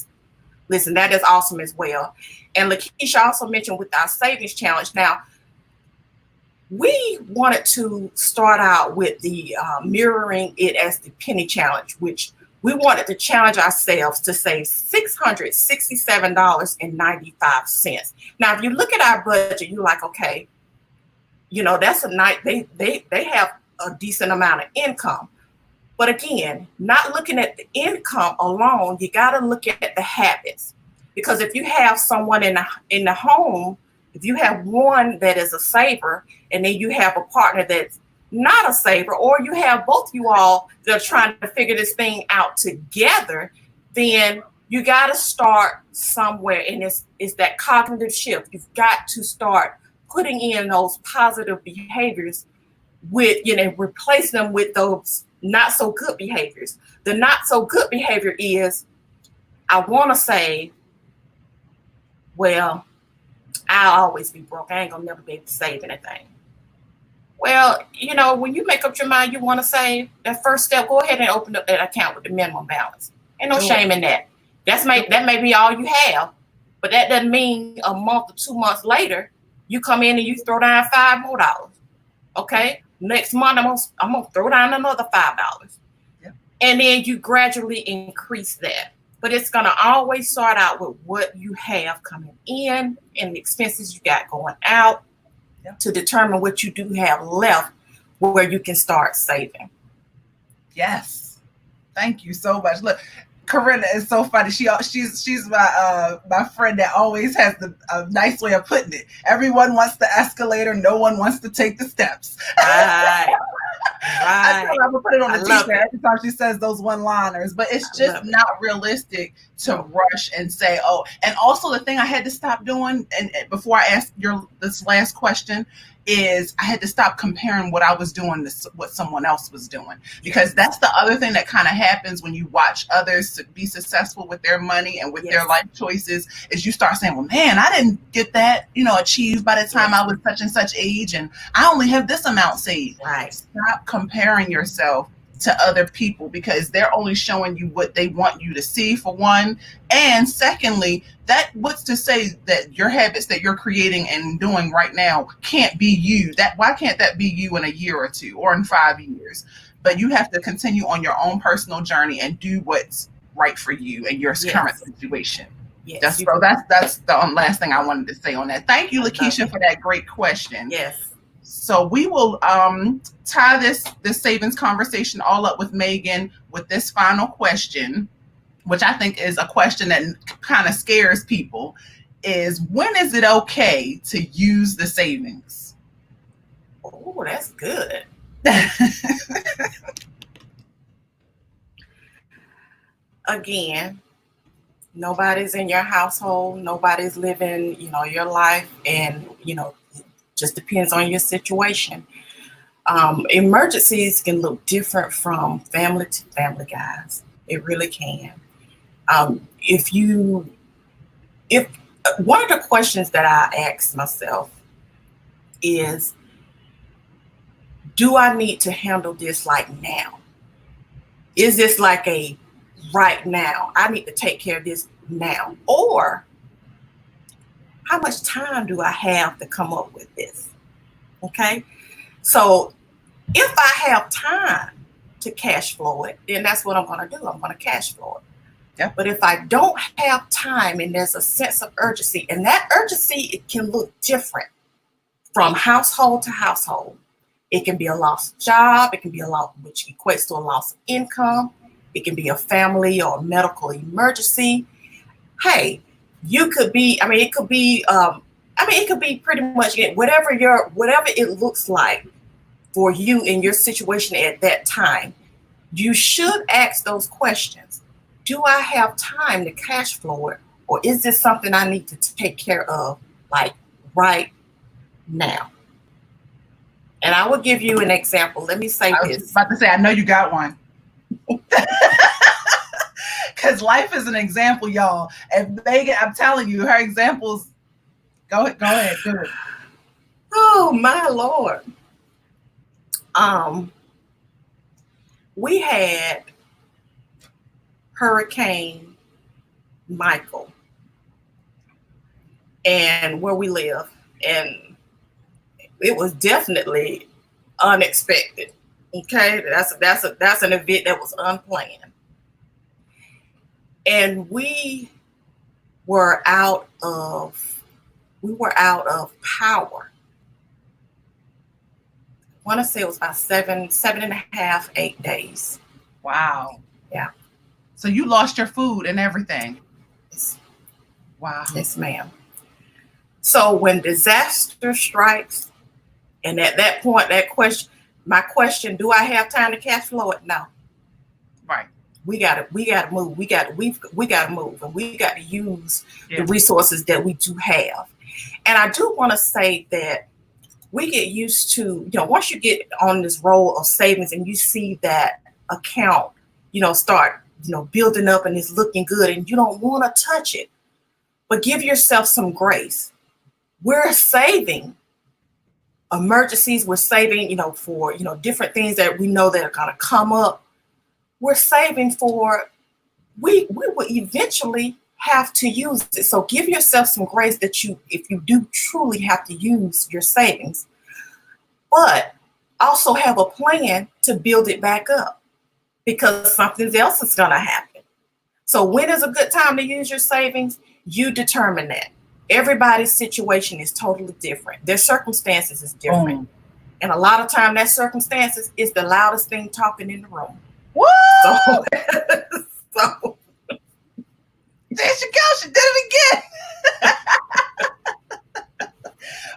is awesome as well. And Lakeisha also mentioned with our savings challenge. Now, we wanted to start out with the mirroring it as the penny challenge, which we wanted to challenge ourselves to save $667.95. Now, if you look at our budget, you're like, okay, that's a night. They have a decent amount of income. But again, not looking at the income alone, you got to look at the habits. Because if you have someone in the home, if you have one that is a saver, and then you have a partner that's not a saver, or you have both you all that are trying to figure this thing out together, then you got to start somewhere. And it's that cognitive shift. You've got to start putting in those positive behaviors with, replace them with those not so good behaviors. The not so good behavior is, I want to say, well, I'll always be broke. I ain't gonna never be able to save anything. Well, when you make up your mind you want to save, that first step, go ahead and open up that account with the minimum balance. Ain't no shame in that. That may be all you have, but that doesn't mean a month or 2 months later you come in and you throw down $5 more. Okay, next month I'm gonna throw down another $5, and then you gradually increase that. But it's gonna always start out with what you have coming in and the expenses you got going out to determine what you do have left where you can start saving. Yes, thank you so much. Look, Corinna is so funny. She's my friend that always has a nice way of putting it. Everyone wants the escalator. No one wants to take the steps. Right. I tell her I'm gonna put it on the t-shirt every time she says those one-liners. But it's just not realistic to rush and say, oh. And also the thing I had to stop doing, and before I ask this last question, is I had to stop comparing what I was doing to what someone else was doing. Because that's the other thing that kind of happens when you watch others be successful with their money and with their life choices, is you start saying, well, man, I didn't get that, achieved by the time I was such and such age, and I only have this amount saved. Right. Stop comparing yourself to other people, because they're only showing you what they want you to see, for one. And secondly, what's to say that your habits that you're creating and doing right now can't be you? Why can't that be you in a year or two or in 5 years? But you have to continue on your own personal journey and do what's right for you and your current situation. Yes. That's the last thing I wanted to say on that. Thank you, Lakeisha, for that great question. Yes. So we will tie this savings conversation all up with Meagan with this final question, which I think is a question that kind of scares people, is when is it okay to use the savings? Oh, that's good. Again, nobody's in your household, nobody's living, your life, and, just depends on your situation. Emergencies can look different from family to family, guys. It really can. If one of the questions that I ask myself is, do I need to handle this like now? Is this like a right now? I need to take care of this now. Or how much time do I have to come up with this? Okay. So if I have time to cash flow it, then that's what I'm going to do. I'm going to cash flow it. Yeah. But if I don't have time and there's a sense of urgency, and that urgency, it can look different from household to household. It can be a lost job. It can be a loss, which equates to a loss of income. It can be a family or medical emergency. Hey, it could be pretty much whatever it looks like for you in your situation at that time. You should ask those questions. Do I have time to cash flow it? Or is this something I need to take care of like right now? And I will give you an example. Let me say this. I was about to say, I know you got one. Because life is an example, y'all. And Meagan, I'm telling you, her examples, go ahead, do it. Oh, my Lord. We had Hurricane Michael, and where we live, and it was definitely unexpected. Okay, that's an event that was unplanned, and we were out of power. I want to say it was about 7.5, 8 days. Wow. Yeah. So you lost your food and everything. Yes. Wow. Yes, ma'am. So when disaster strikes, and at that point, my question, do I have time to cash flow it? No. Right. We gotta move. We gotta move, and we got to use Yeah. the resources that we do have. And I do want to say that we get used to, once you get on this roll of savings and you see that account, start, building up and it's looking good, and you don't want to touch it, but give yourself some grace. We're saving emergencies. We're saving, for, different things that we know that are going to come up. We're saving for, we will eventually have to use it. So give yourself some grace that if you do truly have to use your savings, but also have a plan to build it back up, because something else is going to happen. So when is a good time to use your savings? You determine that. Everybody's situation is totally different. Their circumstances is different. And a lot of time that circumstances is the loudest thing talking in the room. Woo! So there she goes. She did it again.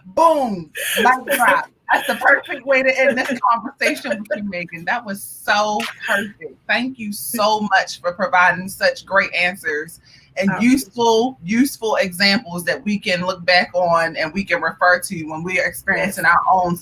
Boom. Mic drop. That's the perfect way to end this conversation with you, Meagan. That was so perfect. Thank you so much for providing such great answers and useful examples that we can look back on and we can refer to when we are experiencing our own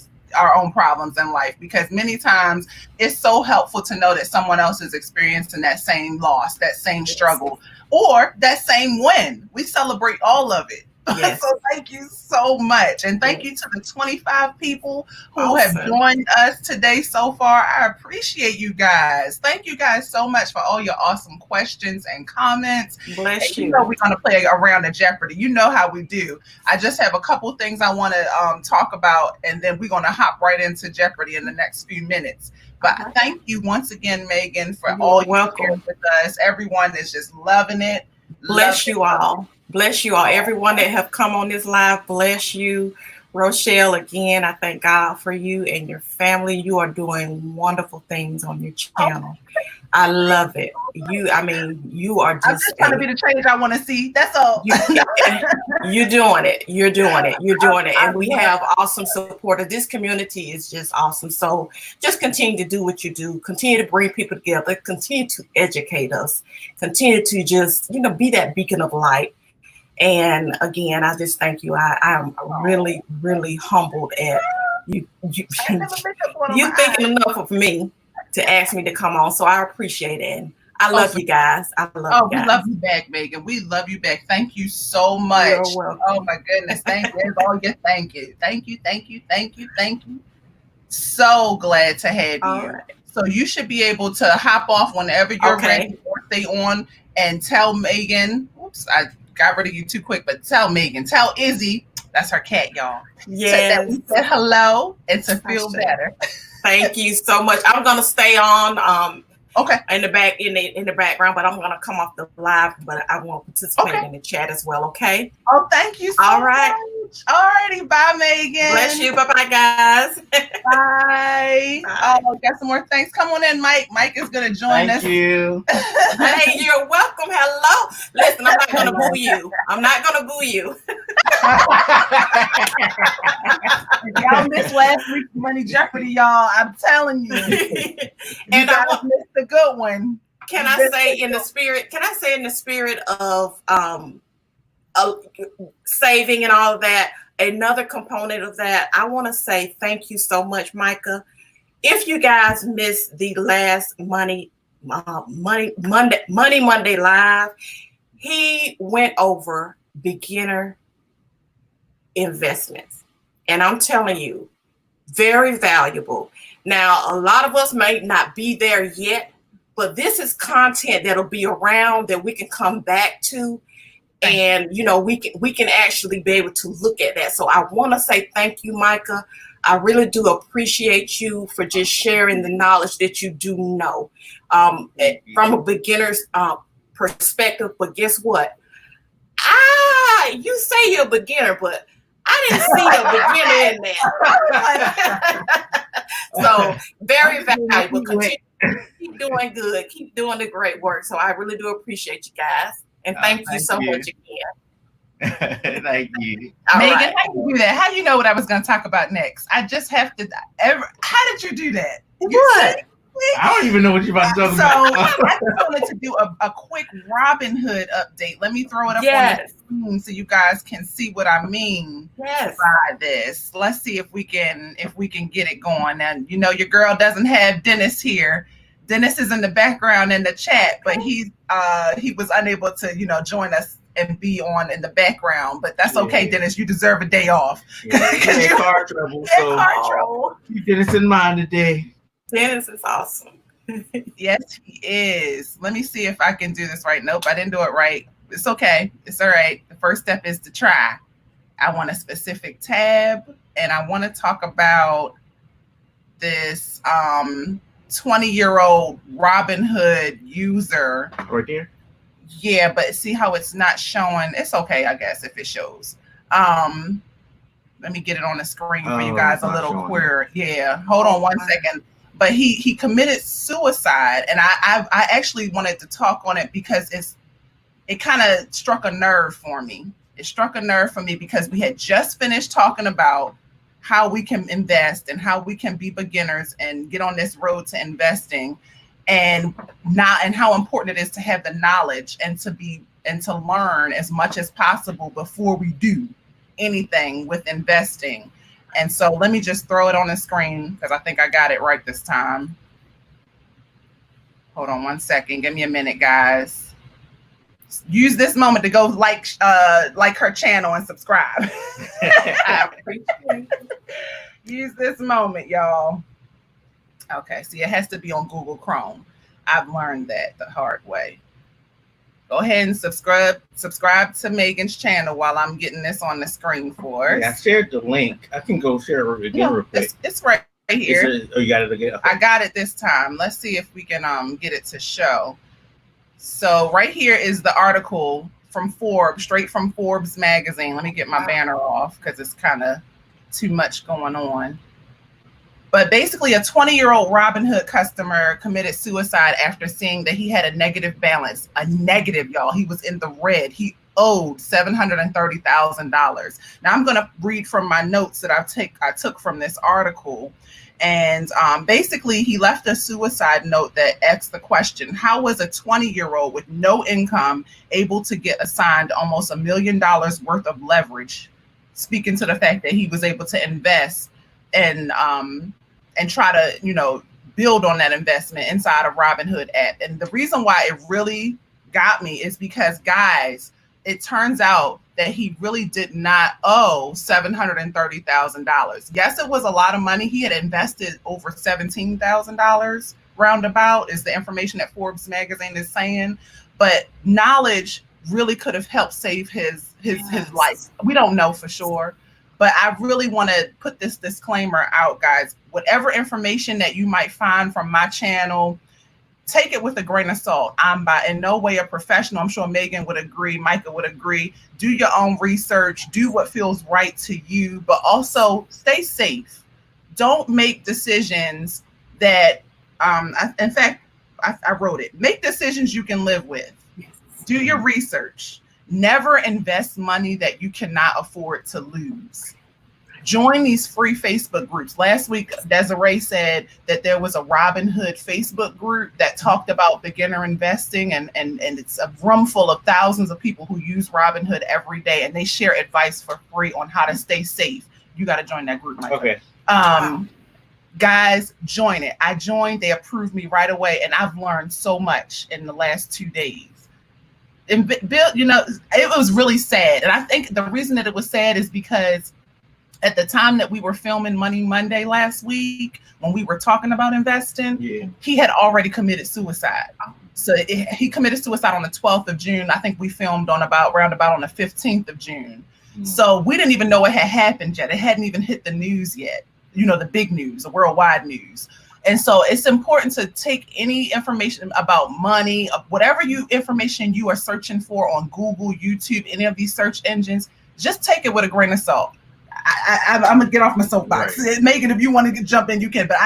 problems in life, because many times it's so helpful to know that someone else is experiencing that same loss, that same struggle, or that same win. We celebrate all of it. Yes. So thank you so much. And thank you to the 25 people who have joined us today so far. I appreciate you guys. Thank you guys so much for all your awesome questions and comments. Bless you. You know we're going to play a round of Jeopardy. You know how we do. I just have a couple things I want to talk about, and then we're going to hop right into Jeopardy in the next few minutes. But thank you once again, Meagan, for all you shared with us. Everyone is just loving it. Bless you all. Bless you all. Everyone that have come on this live, bless you. Rochelle, again, I thank God for you and your family. You are doing wonderful things on your channel. I love it. You are just... I'm just trying to be the change I want to see. That's all. You're doing it. You're doing it. And we have awesome supporters. This community is just awesome. So just continue to do what you do. Continue to bring people together. Continue to educate us. Continue to just, be that beacon of light. And again, I just thank you. I'm really, really humbled at you thinking enough of me to ask me to come on. So I appreciate it. And I love you guys. We love you back, Meagan. We love you back. Thank you so much. You're welcome. Oh my goodness. Thank you. That's all you. Thank you. Thank you. Thank you. Thank you. Thank you. So glad to have you. Right. So you should be able to hop off whenever you're ready, or stay on and tell Meagan. Oops, I got rid of you too quick, but tell Meagan, tell Izzy, that's her cat, y'all. Yes. That we said hello and to feel better. Thank you so much. I'm gonna stay on in the background, but I'm gonna come off the live, but I won't participate in the chat as well, okay? Oh, thank you so much. All righty, bye, Meagan. Bless you. Bye-bye, guys. Bye. Oh, got some more thanks. Come on in, Mike. Mike is going to join us. Thank you. Hey, you're welcome. Hello. Listen, I'm not going to boo you. Y'all missed last week's Money Jeopardy, y'all. I'm telling you. And I missed the good one. Can I say in the spirit of saving and all of that, another component of that, I want to say thank you so much, Micah. If you guys missed the last Money Monday live, he went over beginner investments, and I'm telling you, very valuable. Now, a lot of us may not be there yet, but this is content that'll be around that we can come back to. And we can actually be able to look at that. So I want to say thank you, Micah. I really do appreciate you for just sharing the knowledge that you do know from a beginner's perspective. But guess what? You say you're a beginner, but I didn't see a beginner in that. So very valuable. Continue, keep doing good. Keep doing the great work. So I really do appreciate you guys. And thank you so much again. Thank you. Meagan, right. How you do that? How you know what I was going to talk about next? I just have to. How did you do that? What? I don't even know what you're about to talk about. So I just wanted to do a quick Robinhood update. Let me throw it up on the screen so you guys can see what I mean by this. Let's see if we can get it going. And your girl doesn't have Dennis here. Dennis is in the background in the chat, but he was unable to join us and be on in the background. But that's okay, Dennis. You deserve a day off. Yeah, car trouble. So car trouble. Keep Dennis in mind today. Dennis is awesome. Yes, he is. Let me see if I can do this right. Nope, I didn't do it right. It's okay. It's all right. The first step is to try. I want a specific tab, and I want to talk about this 20-year-old Robinhood user. Right there? Yeah, but see how it's not showing. It's okay, I guess, if it shows. Let me get it on the screen for you guys a little queer. Yeah, hold on one second. But he committed suicide, and I actually wanted to talk on it because it kind of struck a nerve for me. It struck a nerve for me because we had just finished talking about how we can invest and how we can be beginners and get on this road to investing, and how important it is to have the knowledge and to learn as much as possible before we do anything with investing. And so let me just throw it on the screen because I think I got it right this time. Hold on one second. Give me a minute, guys. Use this moment to go like her channel and subscribe. I appreciate it. Use this moment, y'all. Okay, see, it has to be on Google Chrome. I've learned that the hard way. Go ahead and subscribe to Meagan's channel while I'm getting this on the screen for us. Yeah, I shared the link. I can go share it again real quick. It's right here. You got it again? Okay. I got it this time. Let's see if we can get it to show. So right here is the article from Forbes, straight from Forbes magazine. Let me get my banner off because it's kind of too much going on. But basically, a 20-year-old Robinhood customer committed suicide after seeing that he had a negative balance. A negative, y'all. He was in the red. He owed $730,000. Now, I'm going to read from my notes that I took from this article. And basically, he left a suicide note that asked the question, how was a 20-year-old with no income able to get assigned almost $1 million worth of leverage? Speaking to the fact that he was able to invest and try to, build on that investment inside of Robinhood app. And the reason why it really got me is because, guys, it turns out that he really did not owe $730,000. Yes, it was a lot of money. He had invested over $17,000 roundabout is the information that Forbes magazine is saying. But knowledge really could have helped save his life. We don't know for sure. But I really want to put this disclaimer out, guys. Whatever information that you might find from my channel, take it with a grain of salt. I'm in no way a professional. I'm sure Meagan would agree. Micah would agree. Do your own research. Do what feels right to you, but also stay safe. Don't make decisions that, in fact, I wrote it. Make decisions you can live with. Do your research. Never invest money that you cannot afford to lose. Join these free Facebook groups. Last week, Desiree said that there was a Robinhood Facebook group that talked about beginner investing, and it's a room full of thousands of people who use Robinhood every day, and they share advice for free on how to stay safe. You got to join that group, Mike. Okay. Guys, join it. I joined. They approved me right away, and I've learned so much in the last 2 days. And Bill, it was really sad. And I think the reason that it was sad is because at the time that we were filming Money Monday last week, when we were talking about investing, he had already committed suicide. So he committed suicide on the 12th of June. I think we filmed on around about on the 15th of June. So we didn't even know what had happened yet. It hadn't even hit the news yet. The big news, the worldwide news. And so it's important to take any information about money, whatever information you are searching for on Google, YouTube, any of these search engines, just take it with a grain of salt. I'm gonna get off my soapbox. Right. Meagan, if you want to jump in, you can. But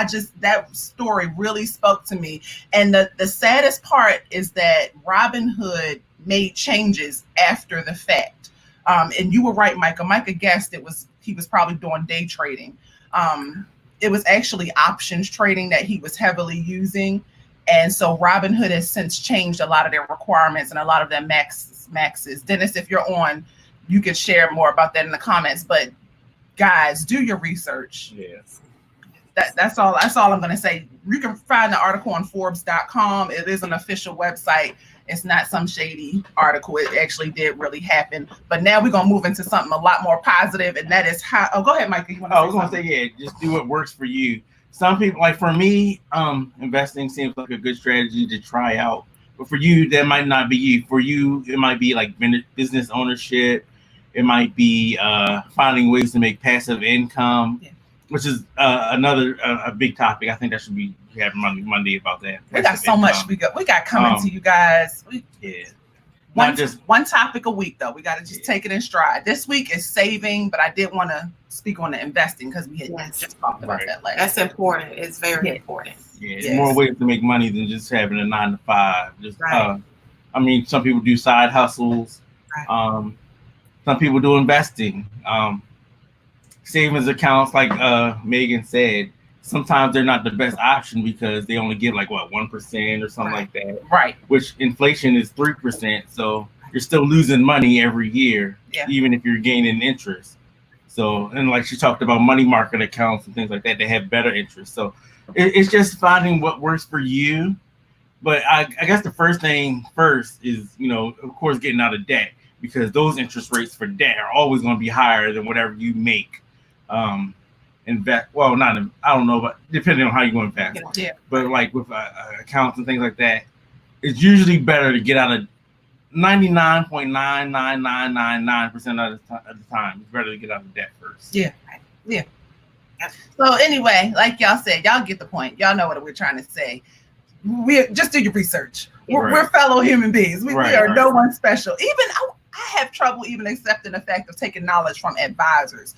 that story really spoke to me. And the saddest part is that Robinhood made changes after the fact. And you were right, Micah. Micah guessed he was probably doing day trading. It was actually options trading that he was heavily using. And so Robinhood has since changed a lot of their requirements and a lot of their maxes. Dennis, if you're on, you can share more about that in the comments. But guys, do your research. Yes. That's all I'm going to say. You can find the article on Forbes.com. It is an official website. It's not some shady article. It actually did really happen. But now we're going to move into something a lot more positive, and that is how. Oh, go ahead, Mike. I was going to say, yeah, just do what works for you. Some people, like for me, investing seems like a good strategy to try out. But for you, that might not be you. For you, it might be like business ownership. It might be finding ways to make passive income, which is another big topic. I think that should be having Monday about that. We got so much we got coming to you guys. One topic a week though. We got to just take it in stride. This week is saving, but I did want to speak on the investing because we had just talked about that last. That's important. It's very important. Yeah, more ways to make money than just having a 9 to 5. Some people do side hustles. Right. Some people do investing. Savings accounts, like Meagan said, sometimes they're not the best option because they only give 1% or something like that. Right. Which inflation is 3%. So you're still losing money every year, even if you're gaining interest. So, and like she talked about money market accounts and things like that, they have better interest. So it's just finding what works for you. But I guess the first thing is, of course, getting out of debt, because those interest rates for debt are always going to be higher than whatever you make. Invest, well, not, I don't know, but depending on how you want to invest. Yeah. But like with accounts and things like that, it's usually better to get out of 99.99999% of the time. It's better to get out of debt first. Yeah. So anyway, like y'all said, y'all get the point. Y'all know what we're trying to say. We just do your research. We're fellow human beings. We are no one special. Even I have trouble even accepting the fact of taking knowledge from advisors.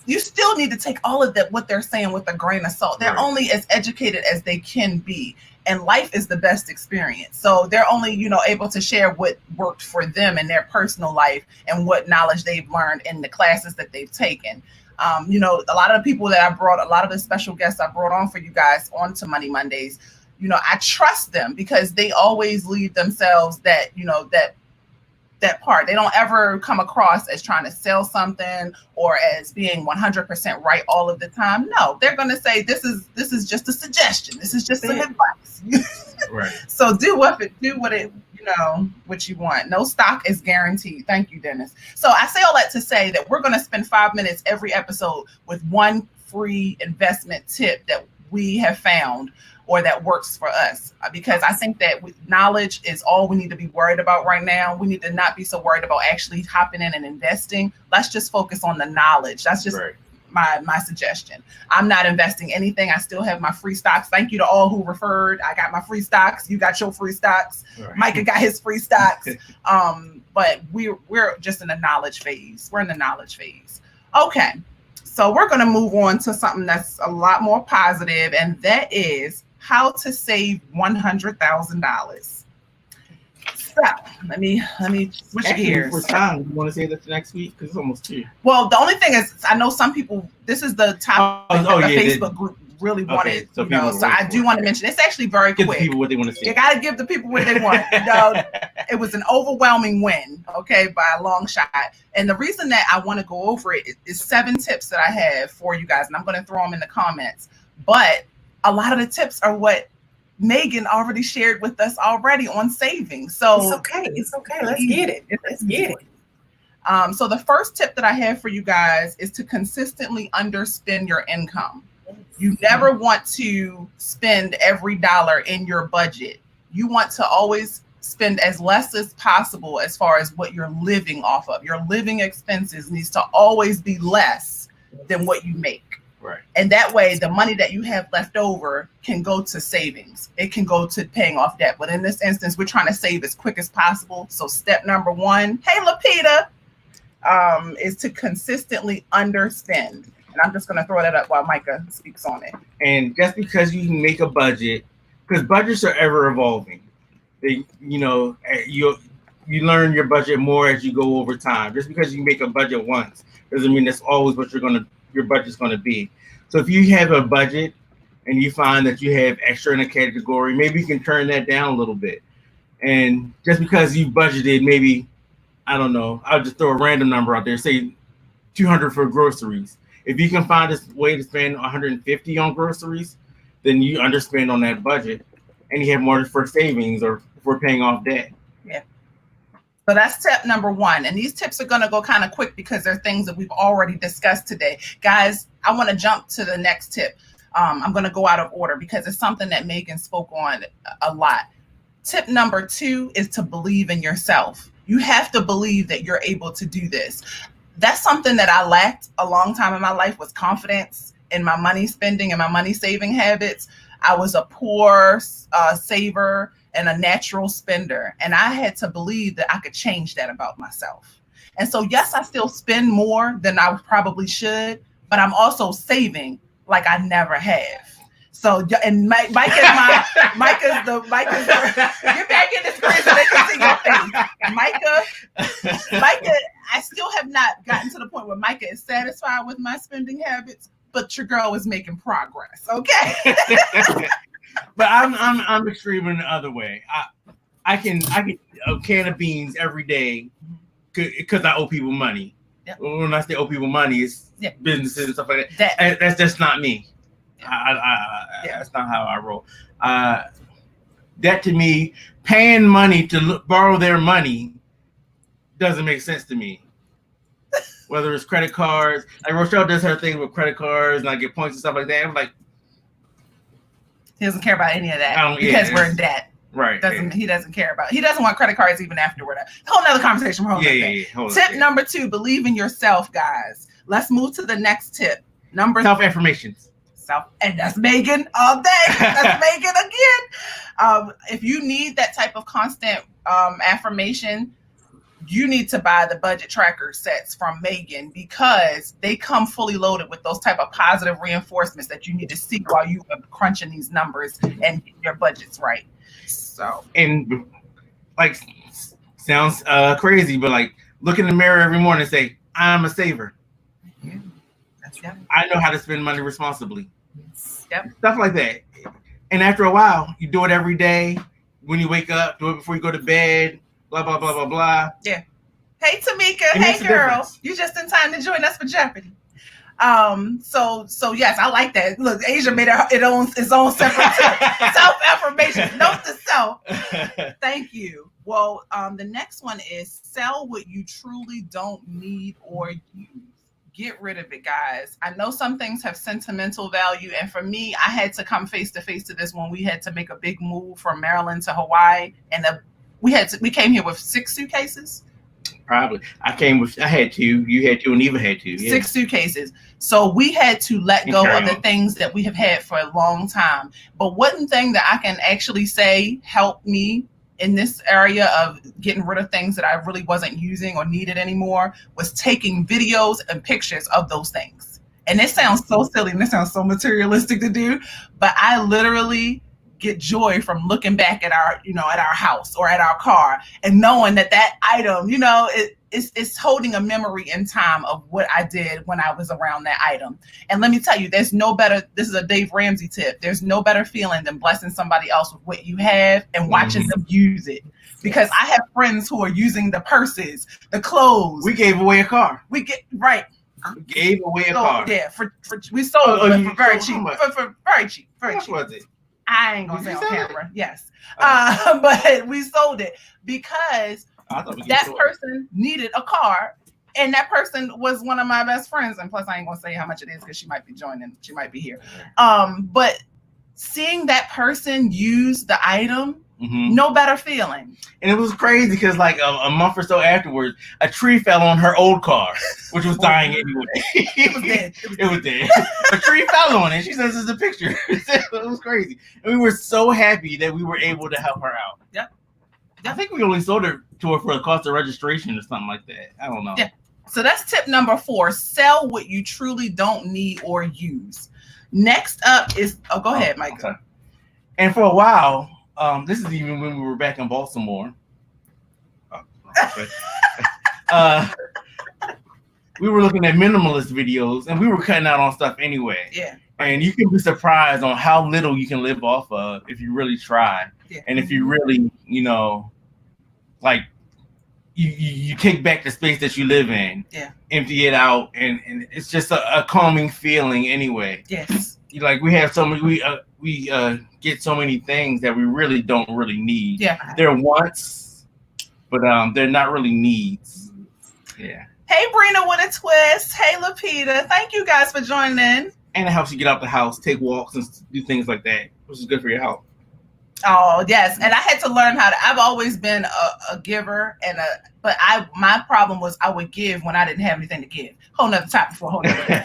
You still need to take all of that, what they're saying, with a grain of salt. They're only as educated as they can be. And life is the best experience. So they're only, able to share what worked for them in their personal life and what knowledge they've learned in the classes that they've taken. A lot of the people that a lot of the special guests I brought on for you guys onto Money Mondays, I trust them because they always lead themselves that part. They don't ever come across as trying to sell something or as being 100% right all of the time. No, they're going to say, this is just a suggestion. This is just some advice. Right. So do what you want. No stock is guaranteed. Thank you, Dennis. So I say all that to say that we're going to spend 5 minutes every episode with one free investment tip that we have found or that works for us, because I think that knowledge is all we need to be worried about right now. We need to not be so worried about actually hopping in and investing. Let's just focus on the knowledge. That's just my suggestion. I'm not investing anything. I still have my free stocks. Thank you to all who referred. I got my free stocks. You got your free stocks. Right. Micah got his free stocks. But we're just in the knowledge phase. We're in the knowledge phase. Okay. So we're going to move on to something that's a lot more positive, and that is how to save $100,000. So let me switch gears. For time, you want to say that next week because it's almost 2. Well, the only thing is, I know some people. This is the topic that the Facebook group really wanted. So I do want to mention. It's actually very quick. Give the people what they want to see. You got to give the people what they want. It was an overwhelming win, by a long shot. And the reason that I want to go over it is 7 tips that I have for you guys, and I'm going to throw them in the comments. But a lot of the tips are what Meagan already shared with us already on saving. So it's okay. Let's get it. So the first tip that I have for you guys is to consistently underspend your income. You never want to spend every dollar in your budget. You want to always spend as less as possible as far as what you're living off of. Your living expenses needs to always be less than what you make. Right. And that way, the money that you have left over can go to savings. It can go to paying off debt. But in this instance, we're trying to save as quick as possible. So step number 1, hey, Lapita, is to consistently underspend. And I'm just going to throw that up while Micah speaks on it. And just because you can make a budget, because budgets are ever evolving. You learn your budget more as you go over time. Just because you make a budget once doesn't mean that's always what your budget's going to be. So if you have a budget and you find that you have extra in a category, maybe you can turn that down a little bit. And just because you budgeted, maybe, I don't know, I'll just throw a random number out there, say $200 for groceries. If you can find a way to spend $150 on groceries, then you underspend on that budget and you have more for savings or for paying off debt. Yeah. So that's tip number 1. And these tips are going to go kind of quick because they're things that we've already discussed today. Guys, I want to jump to the next tip. I'm going to go out of order because it's something that Meagan spoke on a lot. Tip number 2 is to believe in yourself. You have to believe that you're able to do this. That's something that I lacked a long time in my life, was confidence in my money spending and my money saving habits. I was a poor saver and a natural spender. And I had to believe that I could change that about myself. And so, yes, I still spend more than I probably should, but I'm also saving like I never have. So, and Mike is the get back in the screen so they can see your face. Micah, I still have not gotten to the point where Micah is satisfied with my spending habits, but your girl is making progress. Okay. But I'm extreme in the other way. I can a can of beans every day because I owe people money. Yep. When I say owe people money, it's businesses and stuff like that. That's just not me. That's not how I roll. That to me, paying money to borrow their money doesn't make sense to me. Whether it's credit cards, like Rochelle does her thing with credit cards, and I get points and stuff like that. I'm like, he doesn't care about any of that because we're in debt. Right. He doesn't care about. He doesn't want credit cards even afterward. Whole nother conversation. Tip number 2: believe in yourself, guys. Let's move to the next tip. Self-affirmations. And that's Meagan all day. That's Meagan again. If you need that type of constant affirmation, you need to buy the budget tracker sets from Meagan because they come fully loaded with those type of positive reinforcements that you need to see while you are crunching these numbers and get your budgets right. So, and like, sounds crazy, but like, look in the mirror every morning and say, I'm a saver. Yeah. I know how to spend money responsibly. Yep. Stuff like that. And after a while, you do it every day. When you wake up, do it before you go to bed, blah, blah, blah, blah, blah. Yeah. Hey, Tamika. Hey, girl. You just in time to join us for Jeopardy. So yes, I like that. Look, Asia made its own separate self-affirmation. Note to self. Thank you. Well, the next one is sell what you truly don't need or use. Get rid of it, guys. I know some things have sentimental value, and for me, I had to come face to face to this when we had to make a big move from Maryland to Hawaii, and we came here with 6 suitcases. Probably. I had 2. You had 2, and Eva had 2. Yeah. 6 suitcases. So we had to let go of the things that we have had for a long time. But one thing that I can actually say helped me in this area of getting rid of things that I really wasn't using or needed anymore was taking videos and pictures of those things. And it sounds so silly and it sounds so materialistic to do, but I literally get joy from looking back at our house or at our car and knowing that item, it's holding a memory in time of what I did when I was around that item. And let me tell you, there's no better, this is a Dave Ramsey tip, there's no better feeling than blessing somebody else with what you have and watching them use it. Because I have friends who are using the purses, the clothes. We gave away a car. We gave away a car. Yeah, we sold it for very cheap. For very cheap. How much was it? I ain't gonna say on camera. Yes. But we sold it because that person needed a car, and that person was one of my best friends. And plus, I ain't gonna say how much it is because she might be joining. She might be here. But seeing that person use the item Mm-hmm. No better feeling. And it was crazy because like a month or so afterwards, a tree fell on her old car, which was dying anyway. It was dead. It was dead. A tree fell on it. She says it's a picture. It was crazy. And we were so happy that we were able to help her out. Yep. I think we only sold it to her for the cost of registration or something like that. I don't know. Yeah. So that's tip number 4. Sell what you truly don't need or use. Next up is, go ahead, Mike. Okay. And for a while, this is even when we were back in Baltimore. We were looking at minimalist videos and we were cutting out on stuff anyway. Yeah. And you can be surprised on how little you can live off of if you really try. Yeah. And if you really, like you take back the space that you live in, empty it out, and it's just a calming feeling anyway. Yes. Like we have so many, we get so many things that we really don't really need. Yeah. They're wants, but they're not really needs. Yeah. Hey, Brina with a twist. Hey, Lapita. Thank you guys for joining in. And it helps you get out the house, take walks, and do things like that, which is good for your health. Oh, yes. And I had to learn how to, I've always been a giver, but my problem was I would give when I didn't have anything to give. Whole nother topic for a whole nother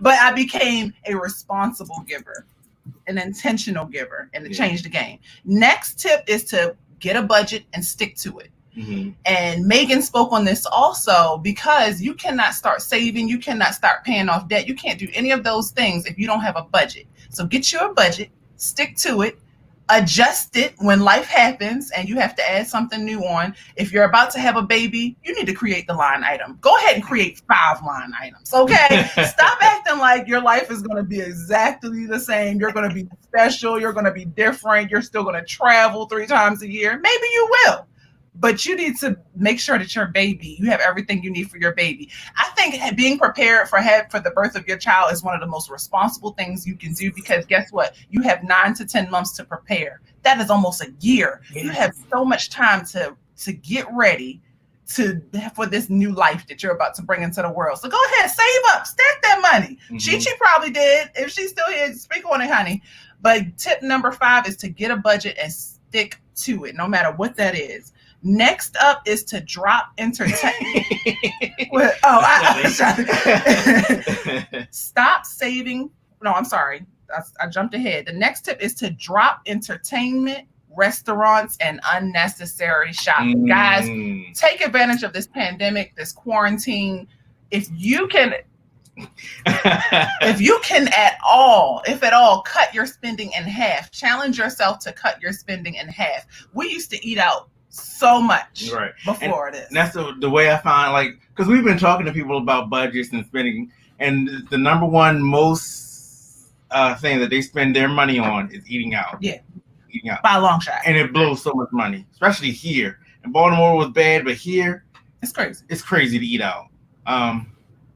but I became a responsible giver, an intentional giver, and to change the game. Next tip is to get a budget and stick to it. Mm-hmm. And Meagan spoke on this also, because you cannot start saving, you cannot start paying off debt, you can't do any of those things if you don't have a budget. So get you a budget, stick to it, adjust it when life happens and you have to add something new on. If you're about to have a baby, you need to create the line item. Go ahead and create 5 line items, okay? Stop acting like your life is going to be exactly the same. You're going to be special, you're going to be different, you're still going to travel 3 times a year. Maybe you will. But you need to make sure that your baby, you have everything you need for your baby. I think being prepared for the birth of your child is one of the most responsible things you can do, because guess what? You have 9 to 10 months to prepare. That is almost a year. Yes. You have so much time to get ready for this new life that you're about to bring into the world. So go ahead, save up, stack that money. Mm-hmm. Chi probably did. If she's still here, speak on it, honey. But tip number 5 is to get a budget and stick to it, no matter what that is. Next up is to drop entertainment. Stop saving. No, I'm sorry. I jumped ahead. The next tip is to drop entertainment, restaurants, and unnecessary shopping. Guys, take advantage of this pandemic, this quarantine. If you can at all, cut your spending in half. Challenge yourself to cut your spending in half. We used to eat out so much before this. And that's the way I find, like, because we've been talking to people about budgets and spending, and the number one most thing that they spend their money on is eating out. Yeah. Eating out. By a long shot. And it blows so much money, especially here. And Baltimore was bad, but here, it's crazy. It's crazy to eat out.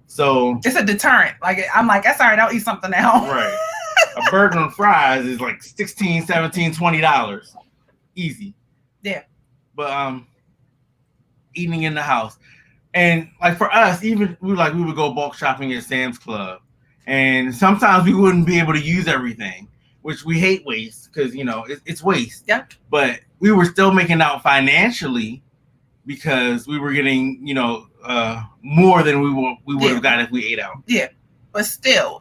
So it's a deterrent. Like, I'm like, that's all right, I'll eat something else. Right. A burger and fries is like $16, $17, $20. Easy. Yeah. But eating in the house, and like for us, even we would go bulk shopping at Sam's Club, and sometimes we wouldn't be able to use everything, which we hate waste because it's waste. Yeah. But we were still making out financially because we were getting more than we would have got if we ate out. Yeah. But still,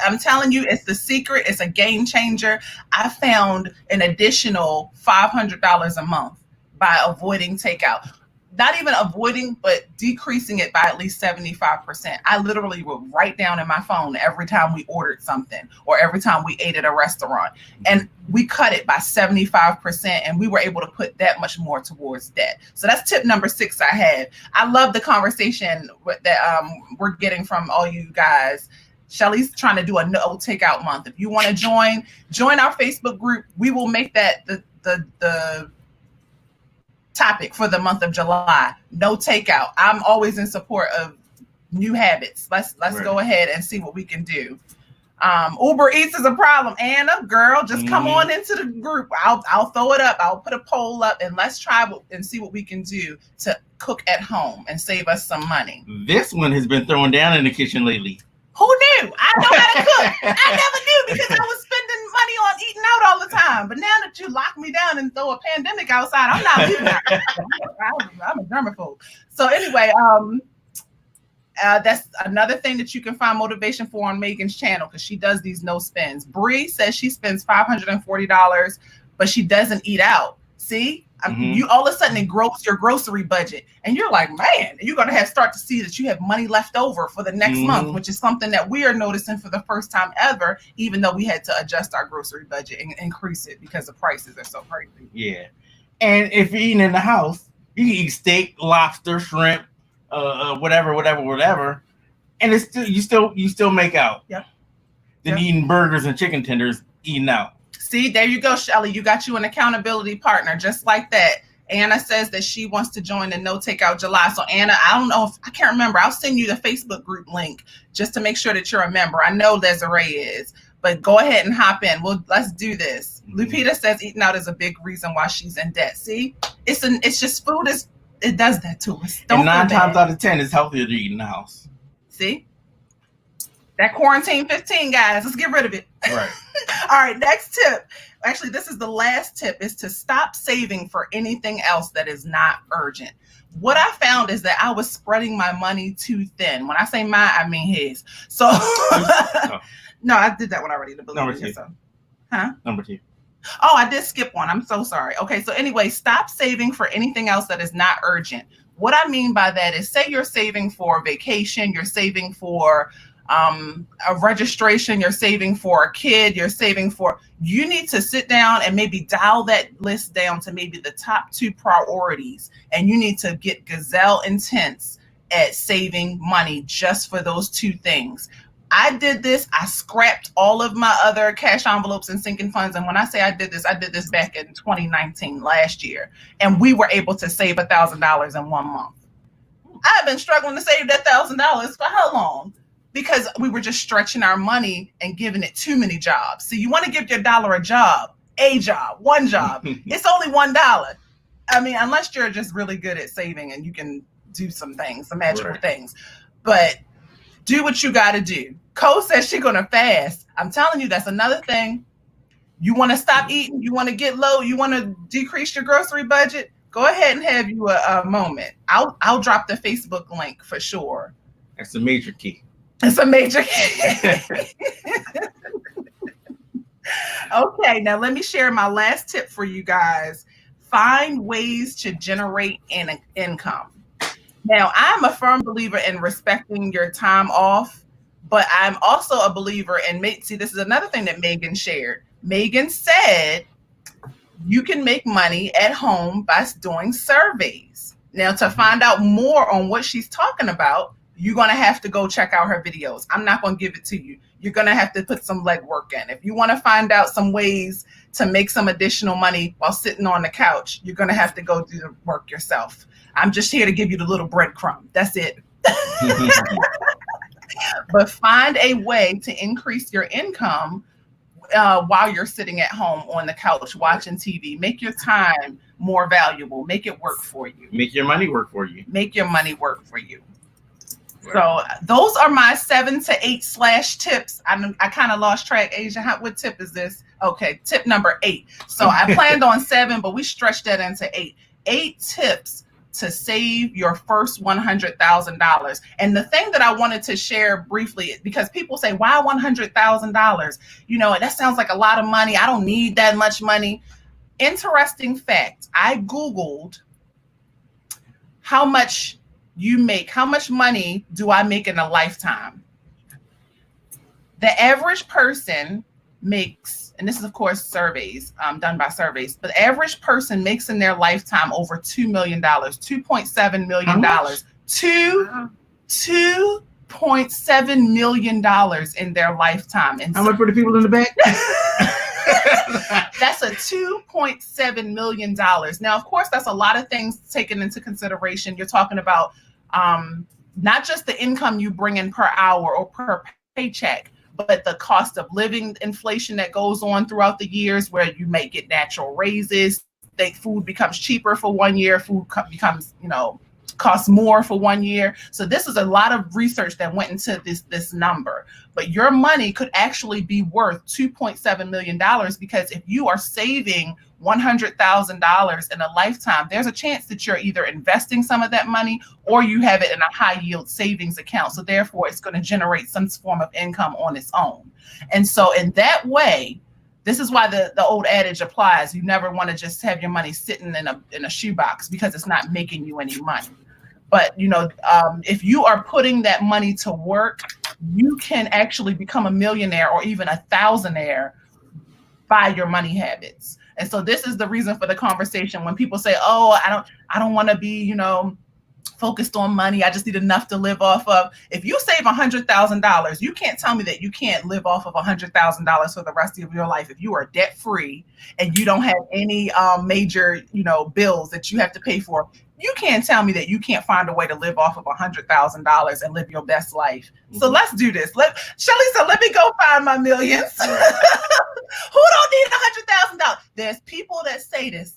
I'm telling you, it's the secret. It's a game changer. I found an additional $500 a month by avoiding takeout. Not even avoiding, but decreasing it by at least 75%. I literally would write down in my phone every time we ordered something or every time we ate at a restaurant. And we cut it by 75%, and we were able to put that much more towards that. So that's tip number 6 I had. I love the conversation that we're getting from all you guys. Shelly's trying to do a no takeout month. If you want to join our Facebook group, we will make that the topic for the month of July. No takeout. I'm always in support of new habits. Let's go ahead and see what we can do. Uber Eats is a problem. Anna, girl, just come on into the group. I'll throw it up. I'll put a poll up, and let's try and see what we can do to cook at home and save us some money. This one has been throwing down in the kitchen lately. Who knew? I know how to cook. I never knew because I was spending money on eating out all the time. But now that you lock me down and throw a pandemic outside, I'm not leaving out. I'm a germaphobe. So anyway, that's another thing that you can find motivation for on Meagan's channel, because she does these no spends. Bree says she spends $540, but she doesn't eat out. See, you all of a sudden it grows your grocery budget, and you're like, man, you're gonna start to see that you have money left over for the next month, which is something that we are noticing for the first time ever, even though we had to adjust our grocery budget and increase it because the prices are so crazy. Yeah, and if you're eating in the house, you can eat steak, lobster, shrimp, whatever, and it's still you still make out. Yep. Than eating burgers and chicken tenders, eating out. See, there you go, Shelly. You got you an accountability partner just like that. Anna says that she wants to join the No Takeout July. So Anna, I don't know if I can't remember. I'll send you the Facebook group link just to make sure that you're a member. I know Desiree is, but go ahead and hop in. Let's do this. Lupita says eating out is a big reason why she's in debt. See, it's just food it does that to us. And 9 times out of 10, it's healthier to eat in the house. See, that quarantine 15, guys. Let's get rid of it. Right. All right, next tip. Actually, this is the last tip, is to stop saving for anything else that is not urgent. What I found is that I was spreading my money too thin. When I say mine, I mean his. So, no, I did that one already. Number 2. Number 2. Oh, I did skip one. I'm so sorry. Okay, so anyway, stop saving for anything else that is not urgent. What I mean by that is, say you're saving for vacation, you're saving for a registration, you're saving for a kid, you need to sit down and maybe dial that list down to maybe the top 2 priorities, and you need to get gazelle intense at saving money just for those 2 things. I did this. I scrapped all of my other cash envelopes and sinking funds. And when I say I did this back in 2019, last year, and we were able to save $1,000 in 1 month. I've been struggling to save that $1,000 for how long? Because we were just stretching our money and giving it too many jobs. So you want to give your dollar a job, one job. It's only $1. I mean, unless you're just really good at saving and you can do some things, some magical things. But do what you got to do. Cole says she's going to fast. I'm telling you, that's another thing. You want to stop eating? You want to get low? You want to decrease your grocery budget? Go ahead and have you a moment. I'll drop the Facebook link for sure. That's a major key. It's a major key. Okay, now let me share my last tip for you guys. Find ways to generate an income. Now, I'm a firm believer in respecting your time off, but I'm also a believer in, see, this is another thing that Meagan shared. Meagan said you can make money at home by doing surveys. Now, to find out more on what she's talking about, you're going to have to go check out her videos. I'm not going to give it to you. You're going to have to put some legwork in. If you want to find out some ways to make some additional money while sitting on the couch, you're going to have to go do the work yourself. I'm just here to give you the little breadcrumb. That's it. But find a way to increase your income while you're sitting at home on the couch watching TV. Make your time more valuable. Make it work for you. Make your money work for you. Make your money work for you. So those are my 7 to 8 / tips. I kind of lost track. Asia, what tip is this? Okay, tip number 8. So I planned on 7, but we stretched that into 8. 8 tips to save your first $100,000. And the thing that I wanted to share briefly, because people say, why $100,000? You know, that sounds like a lot of money. I don't need that much money. Interesting fact. I Googled how much you make, how much money do I make in a lifetime? The average person makes, and this is of course surveys, done by surveys, but the average person makes in their lifetime over $2 million, $2.7 million, $2.7 million in their lifetime. And how much for the people in the back? That's a $2.7 million. Now, of course, that's a lot of things taken into consideration. You're talking about not just the income you bring in per hour or per paycheck, but the cost of living inflation that goes on throughout the years, where you may get natural raises. Food becomes cheaper for 1 year. Food becomes, costs more for 1 year. So this is a lot of research that went into this number. But your money could actually be worth $2.7 million, because if you are saving $100,000 in a lifetime, there's a chance that you're either investing some of that money or you have it in a high yield savings account. So therefore, it's going to generate some form of income on its own. And so in that way, this is why the old adage applies. You never want to just have your money sitting in a shoebox, because it's not making you any money. But, if you are putting that money to work, you can actually become a millionaire or even a thousandaire by your money habits. And so this is the reason for the conversation. When people say, oh, I don't want to be, focused on money, I just need enough to live off of. If you save $100,000, you can't tell me that you can't live off of $100,000 for the rest of your life if you are debt free and you don't have any major, bills that you have to pay for. You can't tell me that you can't find a way to live off of $100,000 and live your best life. So let's do this. Shelly said, let me go find my millions. Who don't need $100,000? There's people that say this.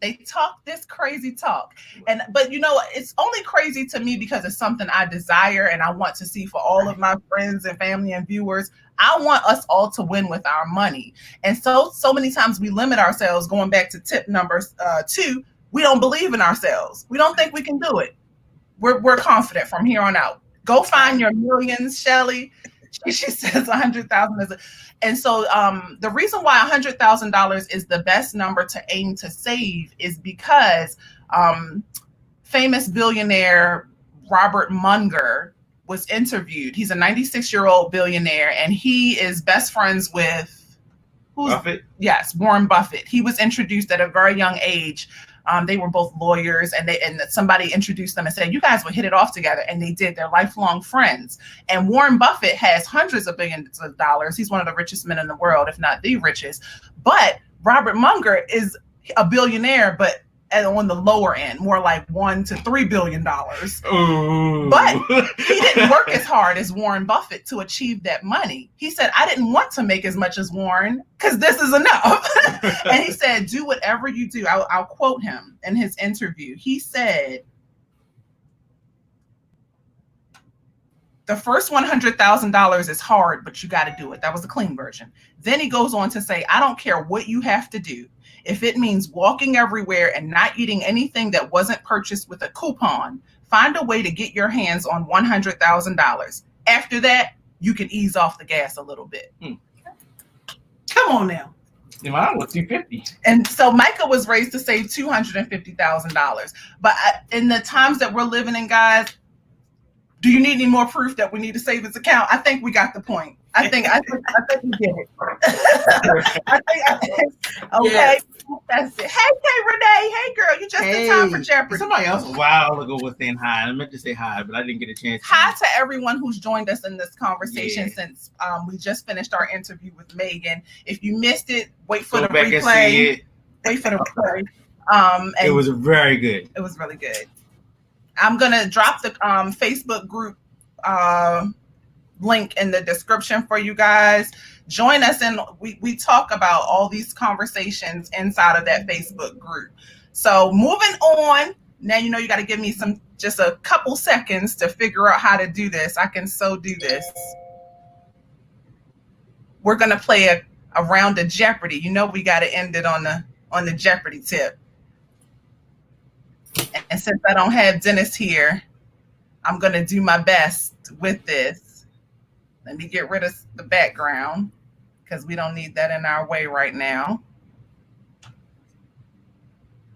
They talk this crazy talk. But it's only crazy to me because it's something I desire and I want to see for all of my friends and family and viewers. I want us all to win with our money. And so many times we limit ourselves, going back to tip number 2. We don't believe in ourselves. We don't think we can do it. We're confident from here on out. Go find your millions, Shelly. She says 100,000 and so the reason why $100,000 is the best number to aim to save is because famous billionaire Robert Munger was interviewed. He's a 96-year-old billionaire, and he is best friends with Buffett. Yes, Warren Buffett. He was introduced at a very young age. They were both lawyers, and somebody introduced them and said, you guys would hit it off together. And they did. They're lifelong friends. And Warren Buffett has hundreds of billions of dollars. He's one of the richest men in the world, if not the richest. But Robert Munger is a billionaire, but on the lower end, more like $1 to $3 billion. Ooh. But he didn't work as hard as Warren Buffett to achieve that money. He said, I didn't want to make as much as Warren because this is enough. And he said, do whatever you do. I'll quote him in his interview. He said, the first $100,000 is hard, but you got to do it. That was the clean version. Then he goes on to say, I don't care what you have to do. If it means walking everywhere and not eating anything that wasn't purchased with a coupon, find a way to get your hands on $100,000. After that, you can ease off the gas a little bit. Come on now. Mine was $250. And so Micah was raised to save $250,000. But in the times that we're living in, guys, do you need any more proof that we need a savings account? I think we got the point. I think we get it. I think, okay. Yeah. That's it. Hey, Renee. Hey, girl. You just in time for Jeopardy. Somebody else a while ago was saying hi. I meant to say hi, but I didn't get a chance. Hi to everyone who's joined us in this conversation since we just finished our interview with Meagan. If you missed it, wait for the replay. Wait for the replay. And it was very good. It was really good. I'm going to drop the Facebook group link in the description for you guys. Join us, and we talk about all these conversations inside of that Facebook group. So moving on, now you got to give me just a couple seconds to figure out how to do this. I can do this. We're going to play a round of Jeopardy. We got to end it on the Jeopardy tip. And since I don't have Dennis here, I'm going to do my best with this. Let me get rid of the background because we don't need that in our way right now.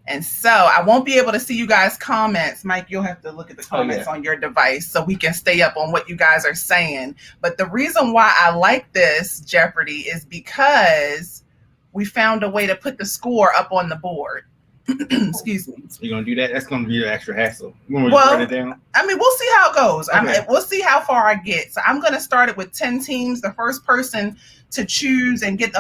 And so I won't be able to see you guys' comments. Mike, you'll have to look at the comments on your device so we can stay up on what you guys are saying. But the reason why I like this Jeopardy is because we found a way to put the score up on the board. Excuse me. You're going to do that? That's going to be an extra hassle. You want me to write it down? We'll see how it goes. Okay. We'll see how far I get. So I'm going to start it with 10 teams. The first person to choose and get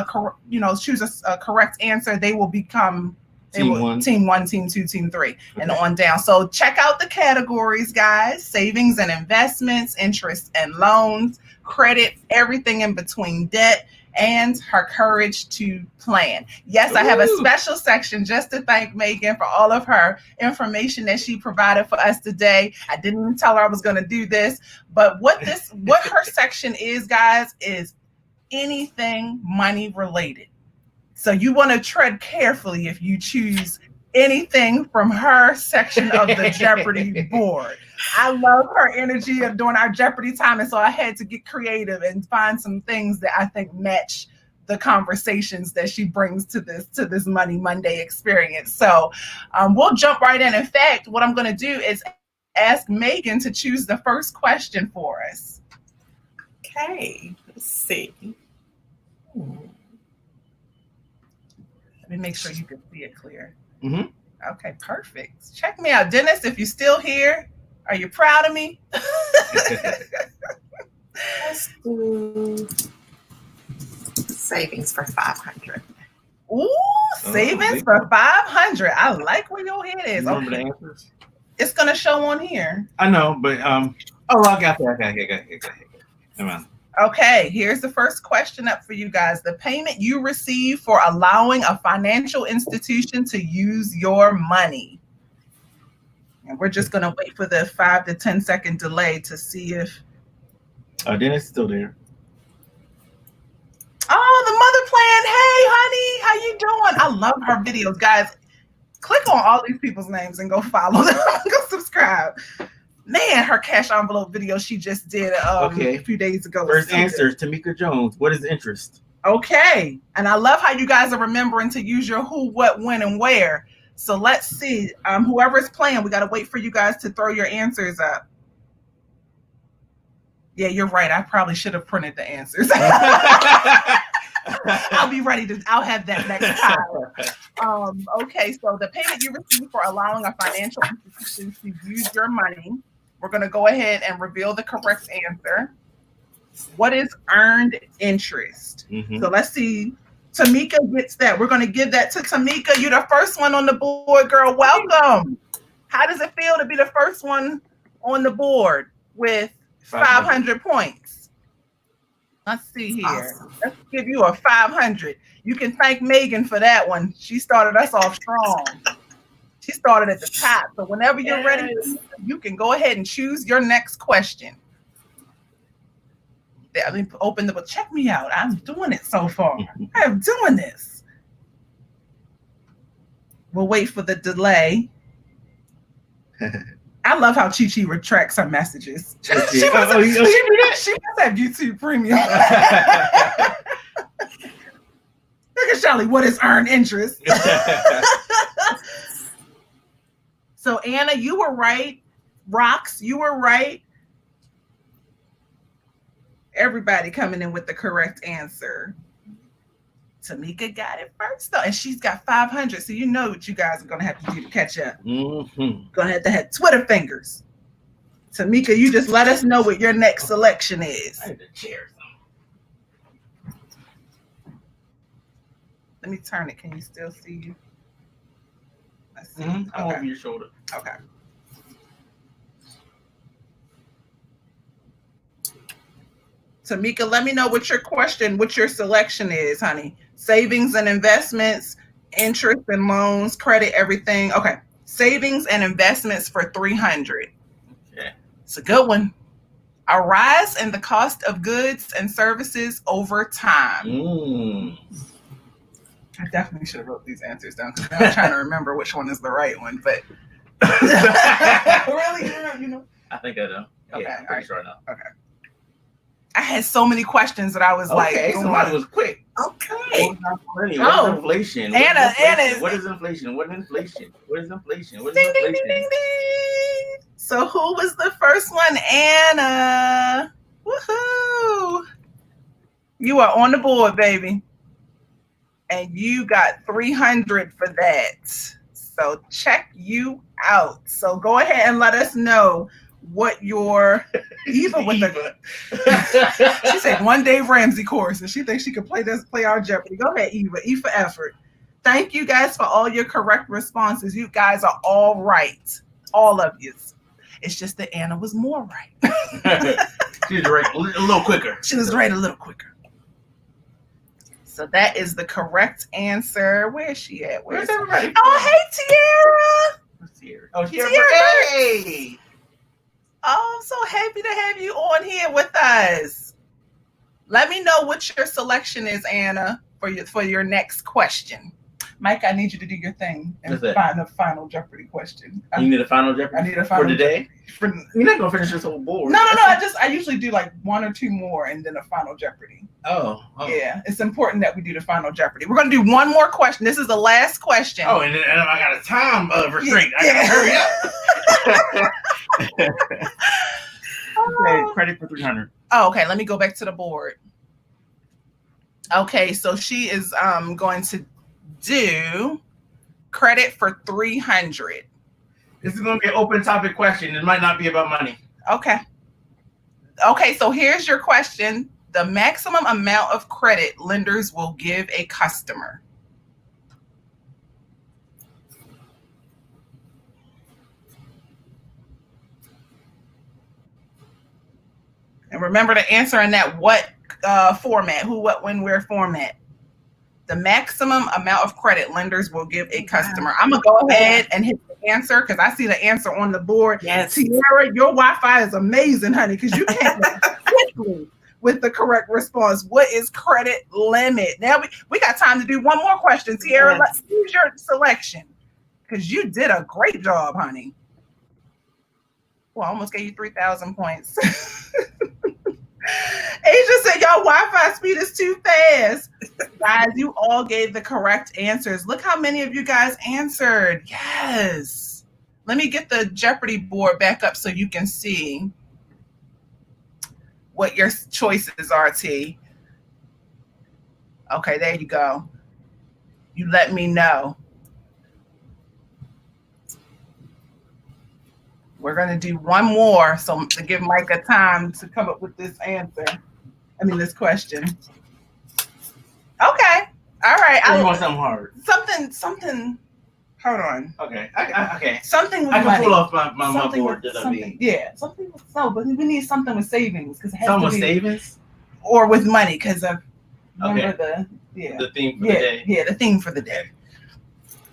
choose a correct answer, they will become team 1, team 2, team 3, and on down. So check out the categories, guys. Savings and investments, interest and loans, credit, everything in between, debt. and her courage to plan. Yes, I have a special section just to thank Meagan for all of her information that she provided for us today. I didn't even tell her I was going to do this, but what her section is, guys, is anything money related. So you want to tread carefully if you choose anything from her section of the Jeopardy board. I love her energy during our Jeopardy time, and so I had to get creative and find some things that I think match the conversations that she brings to this Money Monday experience. So we'll jump right in. In fact, what I'm going to do is ask Meagan to choose the first question for us. Okay, let's see. Let me make sure you can see it clear. Mm-hmm. Okay, perfect. Check me out, Dennis. If you're still here, are you proud of me? Let's do savings for 500. Ooh, savings for 500. I like where your head is. Remember the answers? It's gonna show on here. I know, but I got that. Come on. Okay, here's the first question up for you guys. The payment you receive for allowing a financial institution to use your money. And we're just going to wait for the 5 to 10 second delay to see if... Dennis is still there. Oh, the mother plan. Hey, honey, how you doing? I love her videos, guys. Click on all these people's names and go follow them. Go subscribe. Man, her cash envelope video she just did a few days ago. First answer, Tamika Jones. What is interest? Okay. And I love how you guys are remembering to use your who, what, when, and where. So let's see. Whoever's playing, we got to wait for you guys to throw your answers up. Yeah, you're right. I probably should have printed the answers. I'll be ready I'll have that next time. Okay, so the payment you receive for allowing a financial institution to use your money. We're going to go ahead and reveal the correct answer. What is earned interest? Mm-hmm. So let's see. Tamika gets that. We're going to give that to Tamika. You're the first one on the board, girl. Welcome. How does it feel to be the first one on the board with 500 points? Let's see here. Awesome. Let's give you a 500. You can thank Meagan for that one. She started us off strong. She started at the top. So whenever you're ready, you can go ahead and choose your next question. Let me open the book. Check me out. I'm doing it so far. I'm doing this. We'll wait for the delay. I love how Chi retracts her messages. She must have YouTube Premium. Look at Shelly. What is earned interest? So Anna, you were right. Rox, you were right. Everybody coming in with the correct answer. Tamika got it first though, and she's got 500. So you know what you guys are gonna have to do to catch up. Mm-hmm. Gonna have to have Twitter fingers. Tamika, you just let us know what your next selection is. I had to chair some. Let me turn it. Can you still see you? Let's see. Mm-hmm. I'm over your shoulder. Okay. Tamika, let me know what your selection is, honey. Savings and investments, interest and loans, credit, everything. Okay. Savings and investments for 300. Okay. It's a good one. A rise in the cost of goods and services over time. I definitely should have wrote these answers down because I'm trying to remember which one is the right one, but really, you know. I think I know. Okay, yeah, I'm pretty sure I know. Okay. I had so many questions that I was like, so mine was quick. Okay. What is inflation? Anna. What is inflation? What is inflation? What is inflation? What is ding, inflation? Ding, ding, ding. So who was the first one? Anna. Woohoo! You are on the board, baby. And you got 300 for that. So check you out. So go ahead and let us know what your Eva with the she said one Dave Ramsey course and she thinks she could play our Jeopardy. Go ahead, Eva. E for effort. Thank you guys for all your correct responses. You guys are all right. All of you. It's just that Anna was more right. She was right a little quicker. She was right a little quicker. So that is the correct answer. Where is she at? Where's everybody? Oh, hey, Tiara. Where's Tiara? Oh, Tiara. Hey. Oh, I'm so happy to have you on here with us. Let me know what your selection is, Anna, for your next question. Mike, I need you to do your thing and find a final Jeopardy question. You need a final Jeopardy? I need a final for today? You're not going to finish this whole board. No. I usually do like one or two more and then a final Jeopardy. Oh. Yeah, it's important that we do the final Jeopardy. We're going to do one more question. This is the last question. Oh, and I got a time restraint. I got to hurry up. Okay, credit for 300. Oh, okay. Let me go back to the board. Okay, so she is going to do credit for 300. This is going to be an open topic question. It might not be about money. Okay, so here's your question. The maximum amount of credit lenders will give a customer. And remember to answer in that what format, who, what, when, where format. The maximum amount of credit lenders will give a customer. I'm going to go ahead and hit the answer because I see the answer on the board. Yes. Tiara, your Wi-Fi is amazing, honey, because you came quickly with the correct response. What is credit limit? Now we got time to do one more question. Tiara, let's use your selection because you did a great job, honey. Well, I almost gave you 3,000 points. Asia said, y'all Wi-Fi speed is too fast. Guys, you all gave the correct answers. Look how many of you guys answered. Yes. Let me get the Jeopardy board back up so you can see what your choices are, T. Okay, there you go. You let me know. We're going to do one more so to give Mike a time to come up with this answer. This question. Okay. All right. I want something hard. Something. Hold on. Okay. Okay. Something with I can money. pull off my board that I mean. Yeah. Something with but we need something with savings because something with savings or with money because of remember the theme for the day. Yeah, the theme for the day.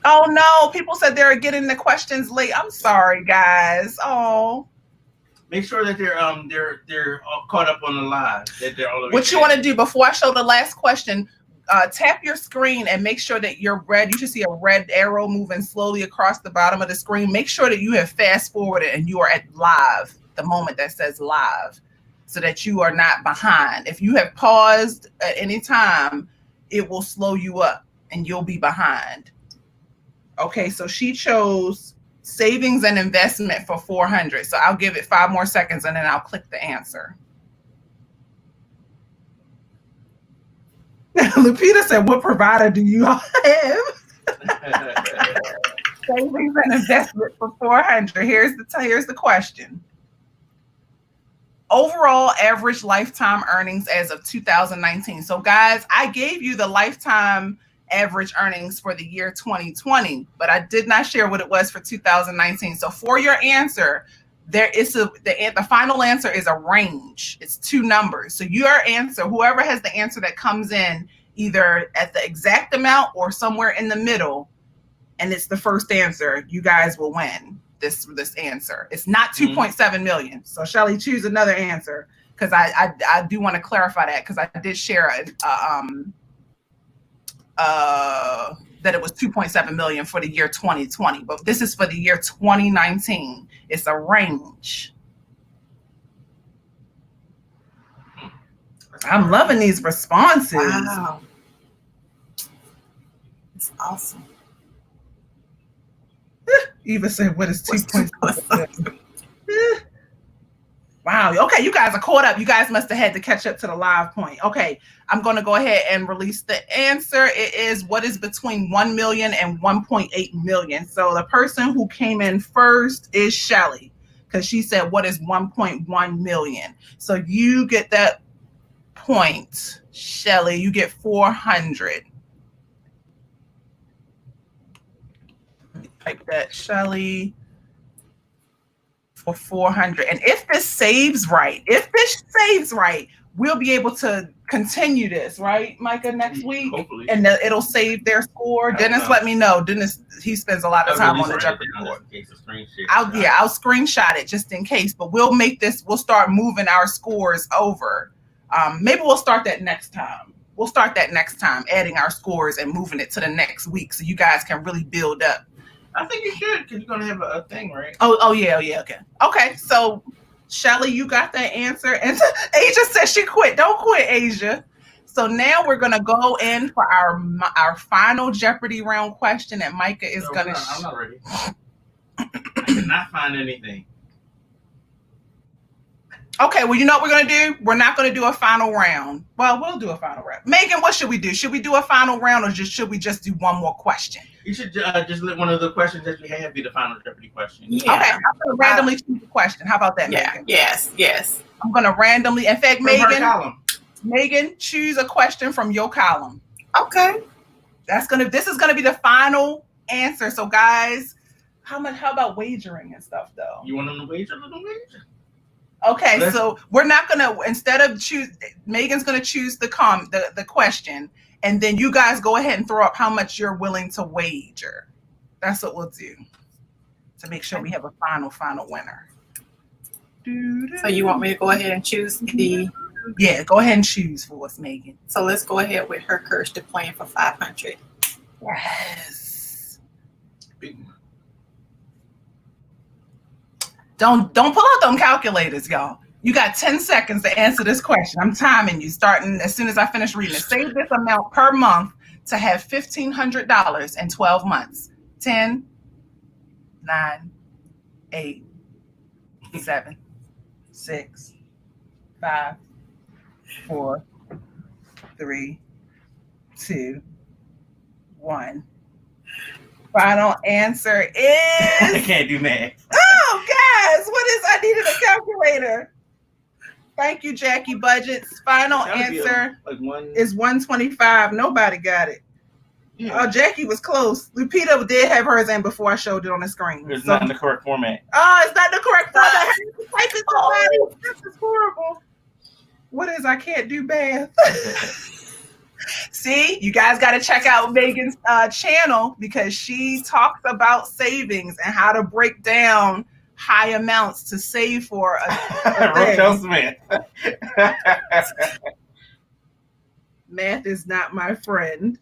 Oh no! People said they're getting the questions late. I'm sorry, guys. Oh. Make sure that they're all caught up on the live. That they're all. What you want to do before I show the last question? Tap your screen and make sure that you're red. You should see a red arrow moving slowly across the bottom of the screen. Make sure that you have fast forwarded and you are at live, the moment that says live, so that you are not behind. If you have paused at any time, it will slow you up and you'll be behind. Okay, so she chose savings and investment for 400. So I'll give it 5 more seconds and then I'll click the answer. Lupita said, what provider do you have? Savings and investment for 400. Here's the question. Overall average lifetime earnings as of 2019. So guys, I gave you the lifetime average earnings for the year 2020, but I did not share what it was for 2019. So for your answer, there is the final answer is a range. It's 2 numbers. So your answer, whoever has the answer that comes in either at the exact amount or somewhere in the middle, and it's the first answer, you guys will win this answer. It's not 2.7 million. So Shelly, choose another answer because I do want to clarify that because I did share that it was 2.7 million for the year 2020, but this is for the year 2019. It's a range. I'm loving these responses. Wow. It's awesome. Eva said, what is 2.7? Wow. Okay, you guys are caught up. You guys must have had to catch up to the live point. Okay, I'm going to go ahead and release the answer. It is what is between 1 million and 1.8 million. So the person who came in first is Shelly because she said, what is 1.1 million? So you get that point, Shelly. You get 400. Let me type that, Shelly. For 400. And if this saves right, we'll be able to continue this, right, Micah, next week? Hopefully. And it'll save their score. Dennis, let me know. Dennis, he spends a lot of time on the Jeopardy board. I'll screenshot it just in case, but we'll start moving our scores over. Maybe we'll start that next time. Adding our scores and moving it to the next week so you guys can really build up. I think you should, because you're going to have a thing, right? Oh, yeah, okay. So, Shelly, you got that answer. And Asia said she quit. Don't quit, Asia. So now we're going to go in for our final Jeopardy round question that Micah is going to... I'm not ready. I did not find anything. Okay, well, you know what we're going to do? We're not going to do a final round. Well, we'll do a final round. Meagan, what should we do? Should we do a final round or should we just do one more question? You should just let one of the questions that we have be the final Jeopardy question. Yeah. Okay, I'm going to randomly choose a question. How about that, Meagan? Yes. I'm going to randomly, in fact, Meagan, choose a question from your column. Okay. This is going to be the final answer. So, guys, how about wagering and stuff, though? You want them to wager? Let them wager. Okay, so we're not gonna, instead of Megan's gonna choose the question, and then you guys go ahead and throw up how much you're willing to wager. That's what we'll do to make sure we have a final winner. So you want me to go ahead and choose the? Yeah, go ahead and choose for us, Meagan. So let's go ahead with her courage to plan for 500. Yes. Big one. Don't pull out them calculators, y'all. You got 10 seconds to answer this question. I'm timing you, starting as soon as I finish reading it. Save this amount per month to have $1,500 in 12 months. 10, 9, 8, 7, 6, 5, 4, 3, 2, 1. Final answer is... I can't do math. Oh, guys, I needed a calculator. Thank you, Jackie Budgets. Final answer is 125. Nobody got it. Yeah. Oh, Jackie was close. Lupita did have hers in before I showed it on the screen. It's not in the correct format. Oh, it's not the correct format. I have to type it somebody. This is horrible. What is I can't do math? See, you guys got to check out Megan's channel because she talks about savings and how to break down high amounts to save for a Rochelle Smith. Math is not my friend.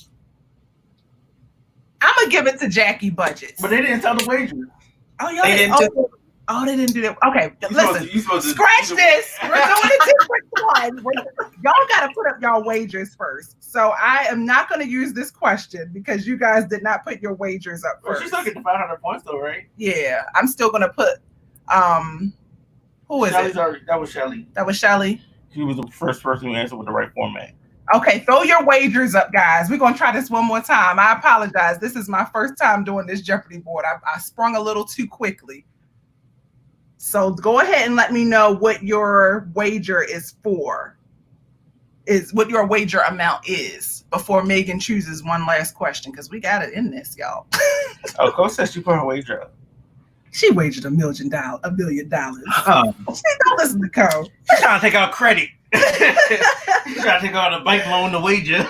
I'm going to give it to Jackie Budgets. But they didn't tell the wager. Oh, y'all they didn't do that. Okay, listen. Scratch this. We're doing a different one. Y'all got to put up y'all wagers first. So I am not going to use this question because you guys did not put your wagers up first. Well, she's still getting 500 points though, right? Yeah, I'm still going to put. Who is it? That was Shelly. That was Shelly. She was the first person who answered with the right format. Okay, throw your wagers up, guys. We're going to try this one more time. I apologize. This is my first time doing this Jeopardy board. I sprung a little too quickly. So go ahead and let me know what your wager is for. Is what your wager amount is before Megan chooses one last question because we got it in this, y'all. Oh, Cole says she put her wager up. She wagered $1 million. She don't listen to Cole. She's trying to take out credit. She's trying to take out a bank loan to wager.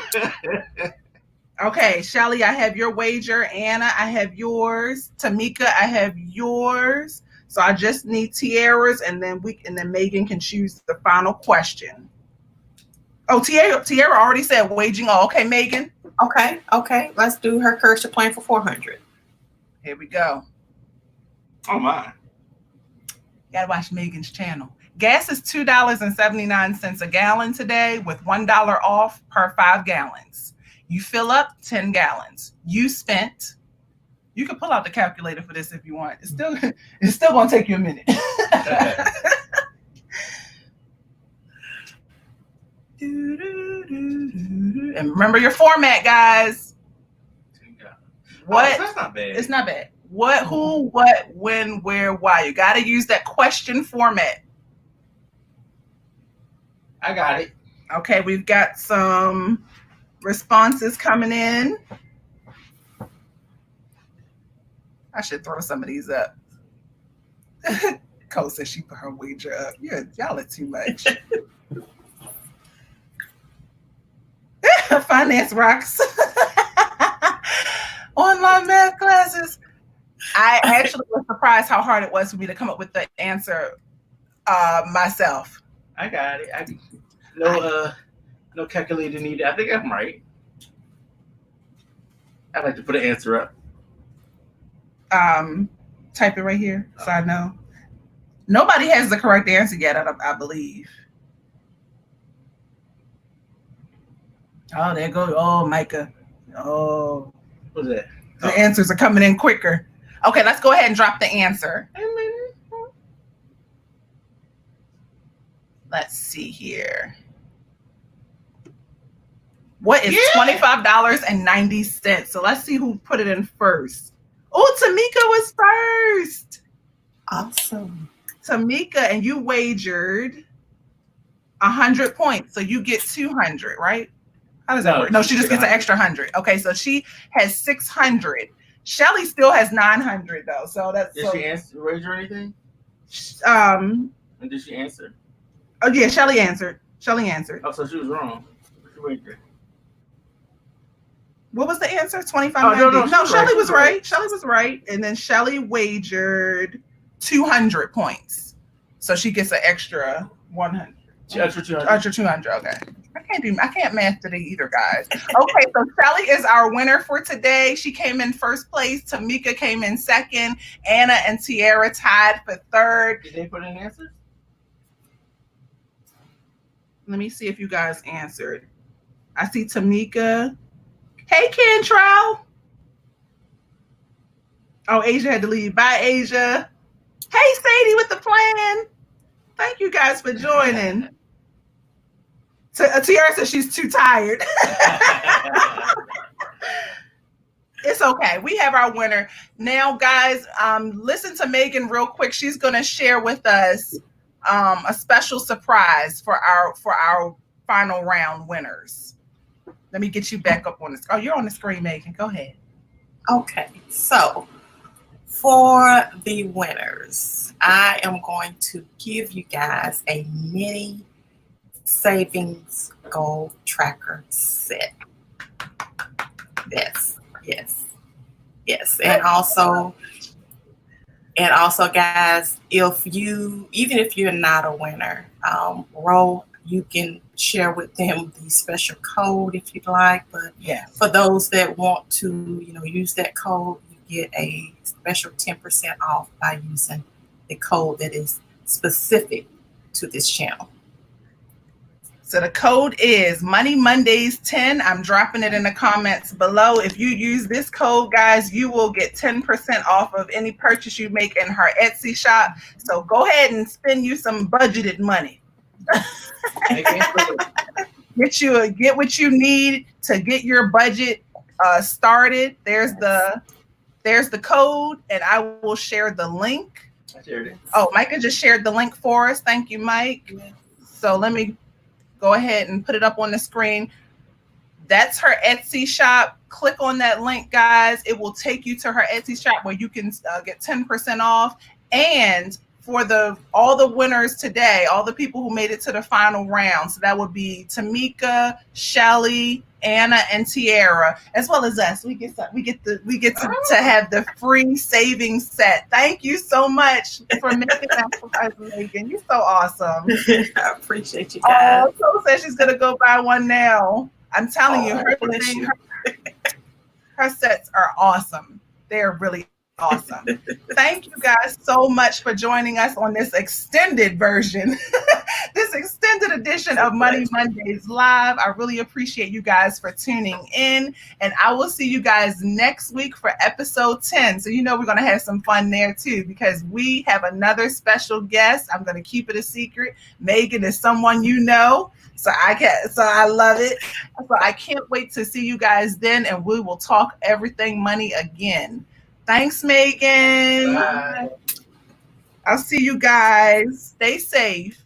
Okay, Shelly, I have your wager. Anna, I have yours. Tamika, I have yours. So I just need Tiara's, and then Megan can choose the final question. Oh, Tiara already said waging. Oh, okay, Megan. Okay. Let's do her courage to plan for 400. Here we go. Oh my! Gotta watch Megan's channel. Gas is $2.79 a gallon today, with $1 off per 5 gallons. You fill up 10 gallons. You spent. You can pull out the calculator for this if you want. It's still gonna take you a minute. And remember your format, guys. What? Oh, that's not bad. It's not bad. What, who, what, when, where, why. You got to use that question format. I got it. Okay, we've got some responses coming in. I should throw some of these up. Cole says she put her wager up. Y'all are too much. Finance rocks. Online math classes. I actually was surprised how hard it was for me to come up with the answer myself. I got it. No calculator needed. I think I'm right. I'd like to put an answer up. Type it right here so I know. Nobody has the correct answer yet, I believe. Oh, there goes. Oh, Micah. Oh. What's that? The answers are coming in quicker. Okay, let's go ahead and drop the answer. Let's see here. What is $25.90? So let's see who put it in first. Oh, Tamika was first. Awesome. Tamika, and you wagered 100 points. So you get 200, right? How does that work? No, she just gets an extra 100. Okay, so she has 600. Shelly still has 900 though. So that's Did she answer wager anything? And did she answer? Oh yeah, Shelly answered. Oh, so she was wrong. She wagered. What was the answer? 25.90. No, Shelly was right. Shelly was right. And then Shelly wagered 200 points. So she gets an extra 100. Extra 200. Extra 200. Okay. I can't math today either, guys. Okay, so Shelly is our winner for today. She came in first place. Tamika came in second. Anna and Tiara tied for third. Did they put in answers? Let me see if you guys answered. I see Tamika. Hey, Cantrell. Oh, Asia had to leave. Bye, Asia. Hey, Sadie with the plan. Thank you guys for joining. Tiara says she's too tired. It's okay. We have our winner. Now, guys, listen to Meagan real quick. She's going to share with us a special surprise for our final round winners. Let me get you back up on this. Oh, you're on the screen, Meagan. Go ahead. Okay, so for the winners, I am going to give you guys a mini savings goal tracker set. Yes. And also, guys, even if you're not a winner, you can share with them the special code if you'd like. But for those that want to, use that code, you get a special 10% off by using the code that is specific to this channel. So the code is Money Mondays 10. I'm dropping it in the comments below. If you use this code, guys, you will get 10% off of any purchase you make in her Etsy shop. So go ahead and spend you some budgeted money. Get what you need to get your budget started. There's the code, and I will share the link. I shared it. Oh, Micah just shared the link for us. Thank you, Mike. Yeah. So let me go ahead and put it up on the screen. That's her Etsy shop. Click on that link, guys. It will take you to her Etsy shop where you can get 10% off. And for all the winners today, all the people who made it to the final round, so that would be Tamika, Shelly, Anna, and Tiara, as well as us. We get to have the free savings set. Thank you so much for making that surprise, Meagan. You're so awesome. I appreciate you guys. So says she's gonna go buy one now. I'm telling you, her sets are awesome. They're really awesome. Thank you guys so much for joining us on this extended version, this extended edition of Money Mondays Live. I really appreciate you guys for tuning in, and I will see you guys next week for episode 10. So we're going to have some fun there too, because we have another special guest. I'm going to keep it a secret. Meagan is someone you know. So I love it. So I can't wait to see you guys then, and we will talk everything money again. Thanks, Meagan. Bye. I'll see you guys. Stay safe.